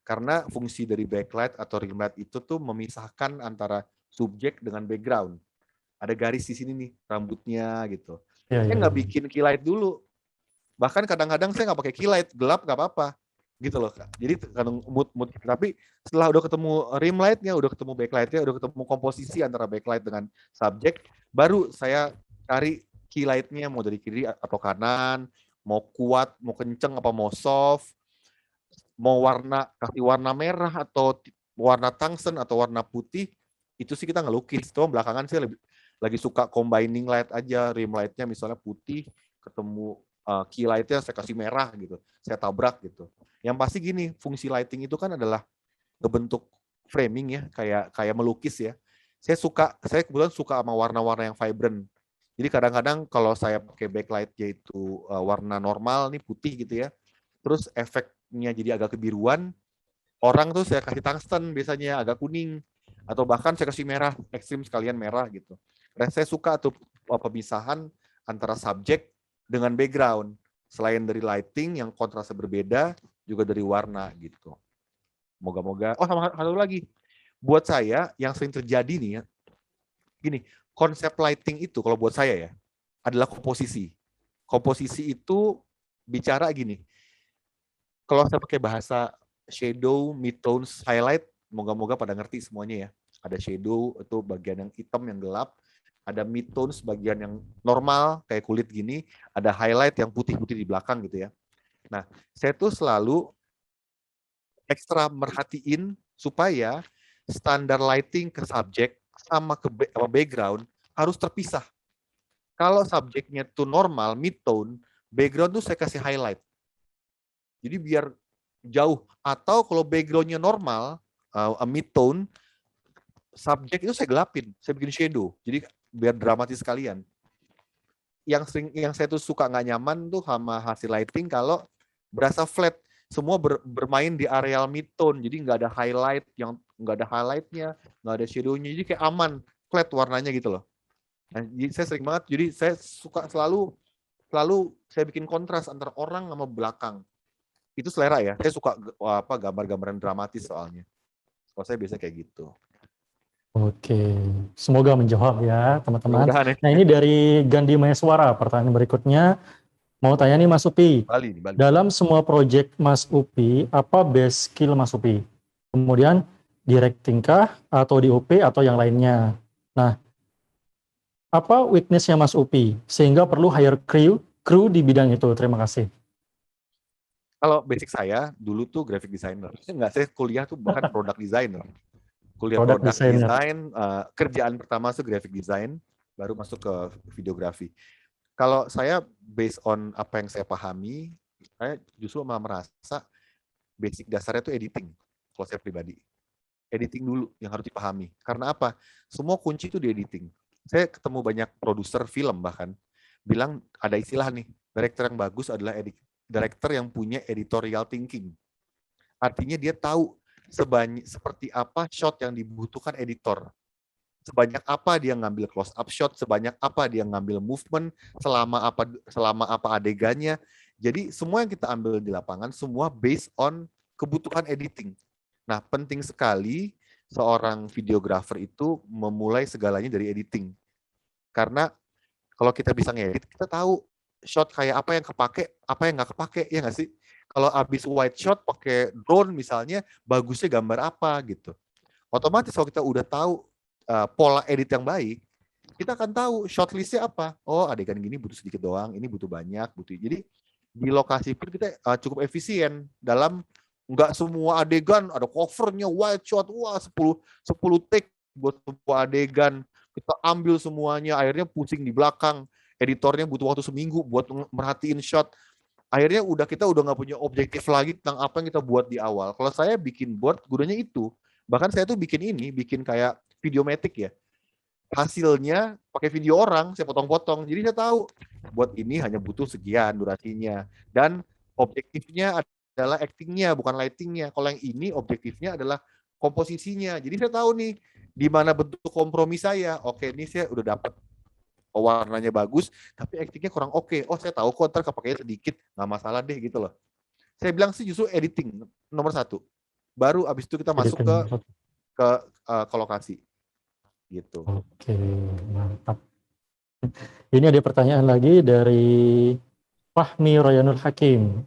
Karena fungsi dari backlight atau rim light itu tuh memisahkan antara subjek dengan background. Ada garis di sini nih, rambutnya gitu. Saya nggak bikin key light dulu. Bahkan kadang-kadang saya nggak pakai key light, gelap nggak apa-apa. Gitu loh. Jadi kadang mood. Tapi setelah udah ketemu rim light-nya, udah ketemu backlight-nya, udah ketemu komposisi antara backlight dengan subjek, baru saya cari key light-nya, mau dari kiri atau kanan, mau kuat, mau kenceng apa mau soft, mau kasih warna merah atau warna tungsten atau warna putih, itu sih kita ngelukis. Tuh belakangan saya lagi suka combining light aja, rim light-nya misalnya putih, ketemu key light-nya saya kasih merah gitu, saya tabrak gitu. Yang pasti gini, fungsi lighting itu kan adalah ngebentuk framing ya, kayak melukis ya. Saya kebetulan suka sama warna-warna yang vibrant. Jadi kadang-kadang kalau saya pakai backlight yaitu warna normal nih putih gitu ya, terus efeknya jadi agak kebiruan, orang tuh saya kasih tungsten biasanya agak kuning, atau bahkan saya kasih merah, ekstrim sekalian merah gitu. Dan saya suka tuh pemisahan antara subjek dengan background. Selain dari lighting yang kontrasnya berbeda, juga dari warna gitu. Moga-moga. Oh, sama satu lagi. Buat saya yang sering terjadi nih ya, gini, konsep lighting itu kalau buat saya ya, adalah komposisi. Komposisi itu bicara gini, kalau saya pakai bahasa shadow, midtones, highlight, moga-moga pada ngerti semuanya ya. Ada shadow, itu bagian yang hitam, yang gelap. Ada midtones, bagian yang normal, kayak kulit gini. Ada highlight yang putih-putih di belakang gitu ya. Nah, saya tuh selalu ekstra merhatiin supaya standar lighting ke subjek sama ke background harus terpisah. Kalau subjeknya tuh normal, mid-tone, background tuh saya kasih highlight. Jadi biar jauh. Atau kalau backgroundnya normal, mid-tone, subjek itu saya gelapin, saya bikin shadow. Jadi biar dramatis sekalian. Yang saya tuh suka nggak nyaman tuh sama hasil lighting kalau berasa flat, semua bermain di areal mid-tone, jadi nggak ada highlight, nggak ada highlightnya, nggak ada shadownya, jadi kayak aman, flat warnanya gitu loh. Nah, jadi saya sering banget, jadi saya suka selalu saya bikin kontras antara orang sama belakang. Itu selera ya, saya suka gambar-gambaran dramatis soalnya. Kalau saya biasa kayak gitu.
Oke, semoga menjawab ya teman-teman.
Mudah-mudahan ya.
Nah ini dari Gandhi Mayaswara, pertanyaan berikutnya. Mau tanya nih Mas Upi,
Bali.
dalam semua proyek Mas Upi, apa best skill Mas Upi? Kemudian directing kah, atau DOP, atau yang lainnya? Nah, apa weakness-nya Mas Upi, sehingga perlu hire kru di bidang itu? Terima kasih.
Kalau basic saya, dulu tuh graphic designer. Enggak, saya kuliah tuh bahkan product designer. kuliah
Product
product
designer.
design, kerjaan pertama itu graphic design, baru masuk ke videografi. Kalau saya based on apa yang saya pahami, saya justru malah merasa basic dasarnya itu editing. Kalau saya pribadi, editing dulu yang harus dipahami. Karena apa? Semua kunci itu di editing. Saya ketemu banyak produser film bahkan bilang ada istilah nih, director yang bagus adalah director yang punya editorial thinking. Artinya dia tahu seperti apa shot yang dibutuhkan editor. Sebanyak apa dia ngambil close up shot, sebanyak apa dia ngambil movement, selama apa adegannya. Jadi semua yang kita ambil di lapangan semua based on kebutuhan editing. Nah, penting sekali seorang videographer itu memulai segalanya dari editing. Karena kalau kita bisa ngedit, kita tahu shot kayak apa yang kepake, apa yang nggak kepake, ya nggak sih? Kalau abis wide shot pakai drone misalnya, bagusnya gambar apa gitu. Otomatis kalau kita udah tahu pola edit yang baik, kita akan tahu shot listnya apa. Oh, adegan gini butuh sedikit doang, ini butuh banyak, butuh. Jadi di lokasi pun kita cukup efisien dalam nggak semua adegan ada covernya wide shot, wah 10 take buat sebuah adegan. Kita ambil semuanya, akhirnya pusing di belakang. Editornya butuh waktu seminggu buat merhatiin shot. Akhirnya kita udah nggak punya objektif lagi tentang apa yang kita buat di awal. Kalau saya bikin board, gunanya itu. Bahkan saya tuh bikin kayak videomatic ya. Hasilnya pakai video orang, saya potong-potong. Jadi saya tahu buat ini hanya butuh sekian durasinya. Dan objektifnya adalah actingnya, bukan lightingnya. Kalau yang ini objektifnya adalah komposisinya. Jadi saya tahu nih di mana bentuk kompromi saya. Oke, ini saya udah dapat warnanya bagus, tapi actingnya kurang oke. Oh, saya tahu kok, ntar kepakainya sedikit, nggak masalah deh gitu loh. Saya bilang sih justru editing nomor 1. Baru abis itu kita masuk ke lokasi. Gitu.
Oke, mantap. Ini ada pertanyaan lagi dari Fahmi Royanul Hakim.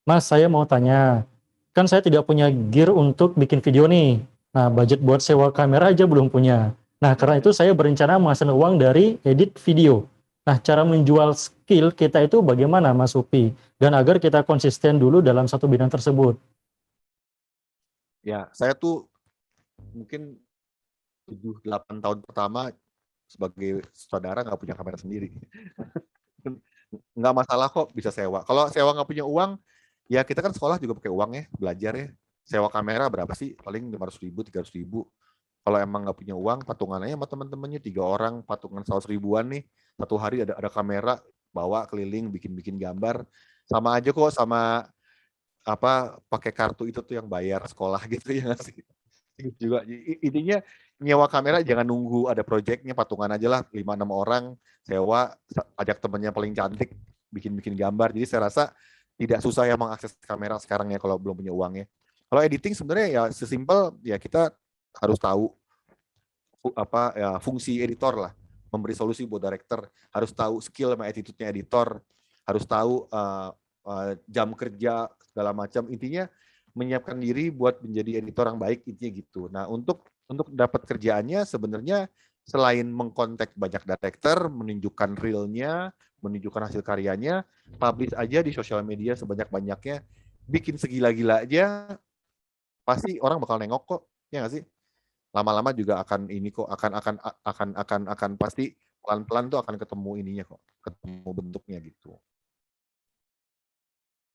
Mas, saya mau tanya, kan saya tidak punya gear untuk bikin video nih. Nah, budget buat sewa kamera aja belum punya. Nah, karena itu saya berencana menghasilkan uang dari edit video. Nah, cara menjual skill kita itu bagaimana, Mas Upi? Dan agar kita konsisten dulu dalam satu bidang tersebut.
Ya, saya tuh mungkin 7-8 tahun pertama sebagai saudara nggak punya kamera sendiri. Nggak masalah kok bisa sewa. Kalau sewa nggak punya uang, ya kita kan sekolah juga pakai uang ya, belajar ya. Sewa kamera berapa sih? Paling 500.000, 300.000. Kalau emang nggak punya uang, patungannya sama teman-temannya 3 orang, patungan 100 ribuan nih. Satu hari ada kamera, bawa keliling, bikin gambar. Sama aja kok sama pakai kartu itu tuh yang bayar sekolah gitu ya nggak sih? Juga intinya nyewa kamera jangan nunggu ada proyeknya, patungan aja lah 5-6 orang sewa, ajak temennya paling cantik bikin gambar. Jadi saya rasa tidak susah ya mengakses kamera sekarang ya kalau belum punya uangnya. Kalau editing sebenarnya ya sesimpel ya kita harus tahu fungsi editor lah, memberi solusi buat director, harus tahu skill sama attitude-nya editor, harus tahu jam kerja segala macam. Intinya menyiapkan diri buat menjadi editor yang baik, intinya gitu. Nah, untuk dapat kerjaannya sebenarnya selain mengkontak banyak director, menunjukkan reel-nya, menunjukkan hasil karyanya, publish aja di sosial media sebanyak-banyaknya, bikin segila-gila aja, pasti orang bakal nengok kok, ya nggak sih? Lama-lama juga akan pasti pelan-pelan tuh akan ketemu ininya kok, ketemu bentuknya gitu.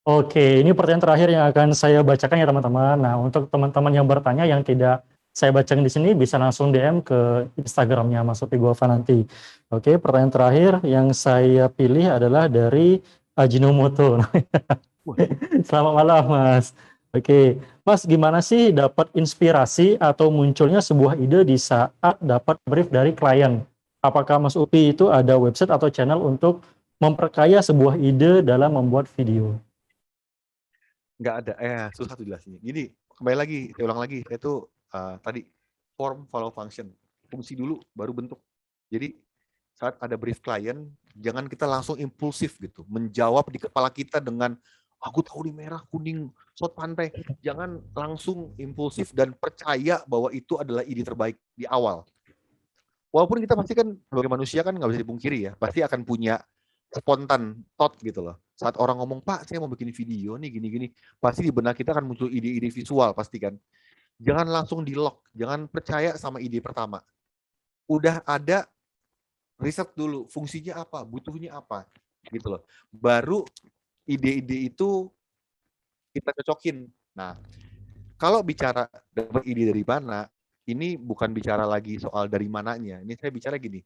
Oke, ini pertanyaan terakhir yang akan saya bacakan ya teman-teman. Nah, untuk teman-teman yang bertanya yang tidak saya bacakan di sini bisa langsung DM ke Instagramnya Mas Upi Gova nanti. Oke, pertanyaan terakhir yang saya pilih adalah dari Ajinomoto. Selamat malam, Mas. Oke, Mas, gimana sih dapat inspirasi atau munculnya sebuah ide di saat dapat brief dari klien? Apakah Mas Upi itu ada website atau channel untuk memperkaya sebuah ide dalam membuat video?
Nggak ada, susah tuh jelasinnya. Jadi kembali lagi, saya ulang lagi, saya tuh tadi form follow function, fungsi dulu baru bentuk. Jadi saat ada brief klien, jangan kita langsung impulsif gitu, menjawab di kepala kita dengan aku tahu di merah, kuning, shot pantai. Jangan langsung impulsif dan percaya bahwa itu adalah ide terbaik di awal. Walaupun kita pasti kan sebagai manusia kan nggak bisa dipungkiri ya, pasti akan punya spontan thought gitu loh. Saat orang ngomong, Pak, saya mau bikin video nih gini-gini, pasti di benak kita akan muncul ide-ide visual pasti kan. jangan langsung di-lock, jangan percaya sama ide pertama. Udah ada riset dulu, fungsinya apa, butuhnya apa, gitu loh. Baru ide-ide itu kita cocokin. Nah, kalau bicara dapat ide dari mana, ini bukan bicara lagi soal dari mananya. Ini saya bicara gini,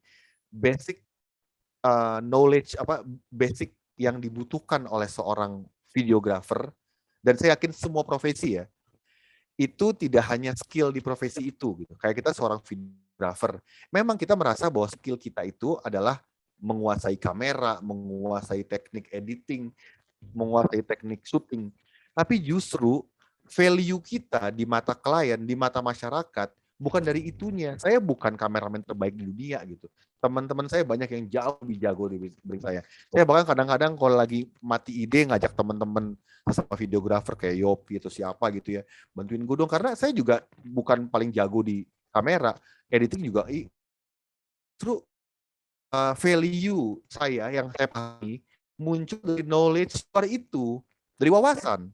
basic knowledge, basic yang dibutuhkan oleh seorang videographer, dan saya yakin semua profesi ya, itu tidak hanya skill di profesi itu gitu. Kayak kita seorang videographer, memang kita merasa bahwa skill kita itu adalah menguasai kamera, menguasai teknik editing, menguasai teknik syuting. Tapi justru value kita di mata klien, di mata masyarakat bukan dari itunya. Saya bukan kameramen terbaik di dunia gitu. Teman-teman saya banyak yang jauh lebih jago dibanding saya. Saya bahkan kadang-kadang kalau lagi mati ide ngajak teman-teman sama videografer kayak Yopi atau siapa gitu ya, bantuin gue dong, karena saya juga bukan paling jago di kamera, editing juga. Justru value saya yang saya pahami muncul dari knowledge itu, dari wawasan.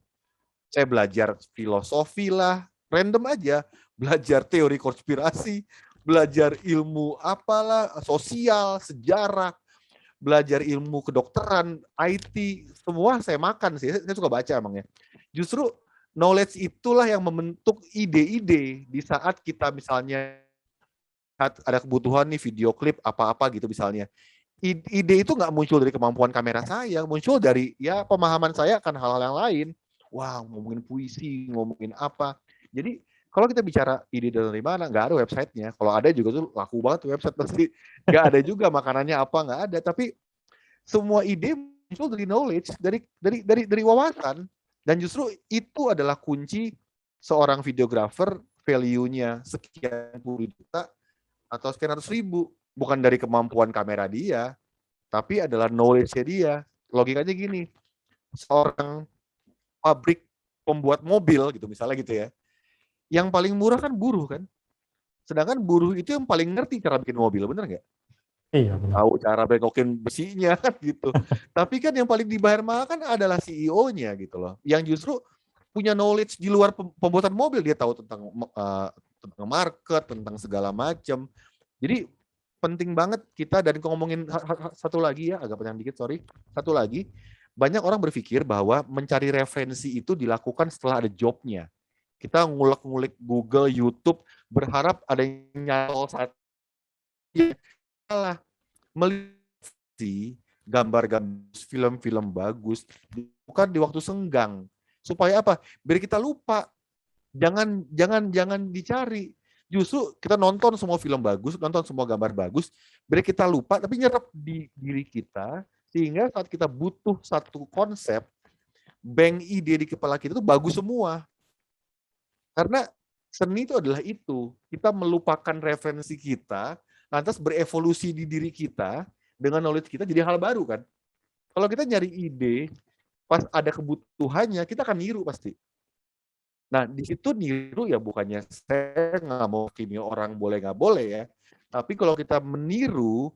Saya belajar filosofi lah, random aja, belajar teori konspirasi, belajar ilmu apalah, sosial, sejarah, belajar ilmu kedokteran, IT, semua saya makan sih. Saya suka baca emang ya. Justru knowledge itulah yang membentuk ide-ide di saat kita misalnya ada kebutuhan nih video klip apa-apa gitu misalnya. Ide itu nggak muncul dari kemampuan kamera saya, muncul dari ya pemahaman saya akan hal-hal yang lain. Wah, ngomongin puisi, ngomongin apa. Jadi kalau kita bicara ide dari mana, nggak ada websitenya. Kalau ada juga tuh laku banget website pasti. Nggak ada juga makanannya apa, nggak ada. Tapi semua ide muncul dari knowledge, dari wawasan. Dan justru itu adalah kunci seorang videographer, value-nya sekian puluh juta atau sekian ratus ribu. Bukan dari kemampuan kamera dia, tapi adalah knowledge-nya dia. Logikanya gini, seorang pabrik pembuat mobil gitu misalnya gitu ya, yang paling murah kan buruh kan, sedangkan buruh itu yang paling ngerti cara bikin mobil, bener nggak?
Iya, benar.
Tahu cara bengokin besinya kan gitu. Tapi kan yang paling dibayar mahal kan adalah CEO-nya gitu loh, yang justru punya knowledge di luar pembuatan mobil. Dia tahu tentang market, tentang segala macam. Jadi penting banget kita, dan ngomongin satu lagi ya, agak panjang dikit, sorry. Satu lagi, banyak orang berpikir bahwa mencari referensi itu dilakukan setelah ada jobnya. Kita ngulik-ngulik Google, YouTube, berharap ada yang nyantol saat salah. Melihat gambar-gambar film-film bagus bukan di waktu senggang. Supaya apa? Biar kita lupa. Jangan dicari. Justru kita nonton semua film bagus, nonton semua gambar bagus, biar kita lupa, tapi nyerap di diri kita, sehingga saat kita butuh satu konsep, bank ide di kepala kita itu bagus semua. Karena seni itu adalah itu, kita melupakan referensi kita, lantas berevolusi di diri kita, dengan knowledge kita jadi hal baru kan. Kalau kita nyari ide, pas ada kebutuhannya, kita akan niru pasti. Nah, di situ niru ya bukannya saya nggak mau kimi orang boleh nggak boleh ya. Tapi kalau kita meniru,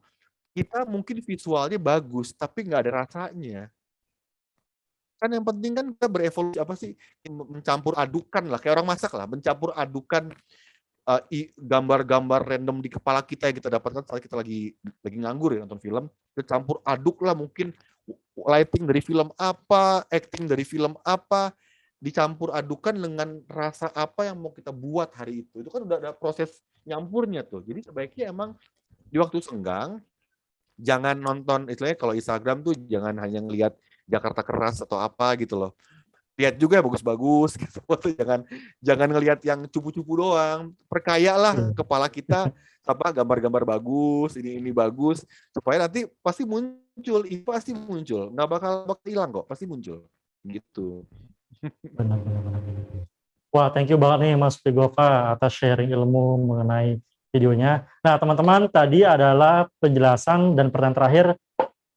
kita mungkin visualnya bagus, tapi nggak ada rasanya. Kan yang penting kan kita berevolusi mencampur adukan lah, kayak orang masak lah, mencampur adukan gambar-gambar random di kepala kita yang kita dapatkan saat kita lagi nganggur ya nonton film. Kita campur aduk lah, mungkin lighting dari film apa, acting dari film apa, dicampur adukan dengan rasa apa yang mau kita buat hari itu. Itu kan udah ada proses nyampurnya tuh. Jadi sebaiknya emang di waktu senggang jangan nonton, istilahnya kalau Instagram tuh jangan hanya ngelihat Jakarta keras atau apa gitu loh. Lihat juga bagus-bagus gitu. Jangan ngelihat yang cupu-cupu doang. Perkayalah kepala kita apa gambar-gambar bagus, ini bagus, supaya nanti pasti muncul, nggak bakal hilang kok, pasti muncul gitu.
Benar. Wah, thank you banget nih Mas Vigova atas sharing ilmu mengenai videonya. Nah, teman-teman, tadi adalah penjelasan dan pertanyaan terakhir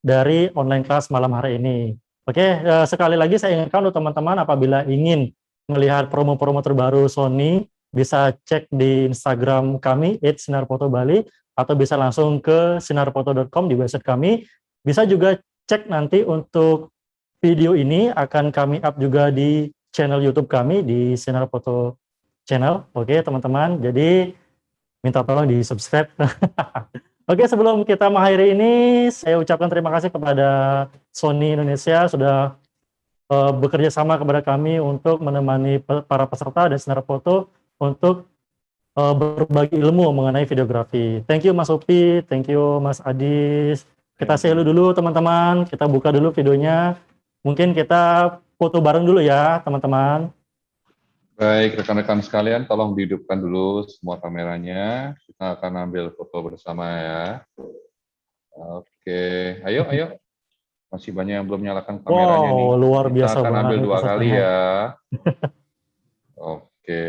dari online kelas malam hari ini. Oke, sekali lagi saya ingatkan untuk teman-teman apabila ingin melihat promo-promo terbaru Sony, bisa cek di Instagram kami @sinarfoto_bali atau bisa langsung ke sinarfoto.com di website kami. Bisa juga cek nanti untuk video ini akan kami up juga di channel YouTube kami di Sinar Foto channel. Oke, teman-teman. Jadi minta tolong di-subscribe. Oke, sebelum kita mengakhiri ini, saya ucapkan terima kasih kepada Sony Indonesia sudah bekerja sama kepada kami untuk menemani para peserta dan senior foto untuk berbagi ilmu mengenai videografi. Thank you Mas Upi, thank you Mas Adis. Kita say hello dulu teman-teman, kita buka dulu videonya. Mungkin kita foto bareng dulu ya teman-teman.
Baik, rekan-rekan sekalian, tolong dihidupkan dulu semua kameranya. Kita akan ambil foto bersama ya. Oke, ayo. Masih banyak yang belum nyalakan kameranya nih.
Wow, luar biasa
Kita akan ambil
banget
2 kali
pesertanya.
ya. Oke.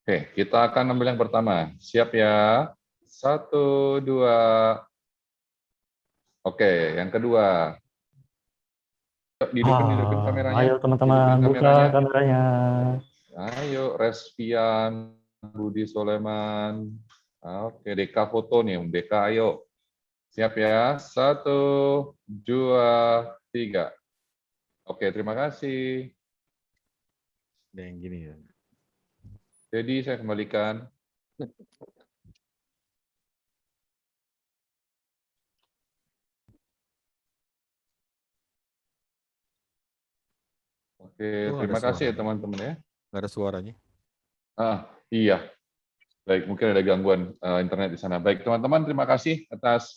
Oke, kita akan ambil yang pertama. Siap ya? 1, 2. Oke, yang kedua. Hidupin kameranya.
Ayo teman-teman, buka kameranya.
Ayo, Respian, Budi Soleman. Oke, Deka foto nih, Deka ayo. Siap ya? 1, 2, 3. Oke, terima kasih.
Ada yang gini ya.
Jadi saya kembalikan. Oke, terima kasih ya teman-teman ya.
Nggak ada suaranya.
Iya. Baik, mungkin ada gangguan internet di sana. Baik, teman-teman, terima kasih atas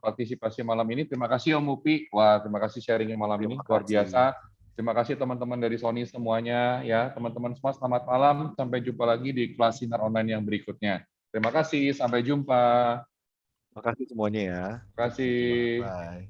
partisipasi malam ini. Terima kasih Om Upi. Wah, terima kasih sharingnya malam ini, luar biasa. Terima kasih teman-teman dari Sony semuanya. Ya, teman-teman semua, selamat malam. Sampai jumpa lagi di kelas Sinar Online yang berikutnya. Terima kasih, sampai jumpa.
Makasih semuanya ya.
Terima kasih.
Bye.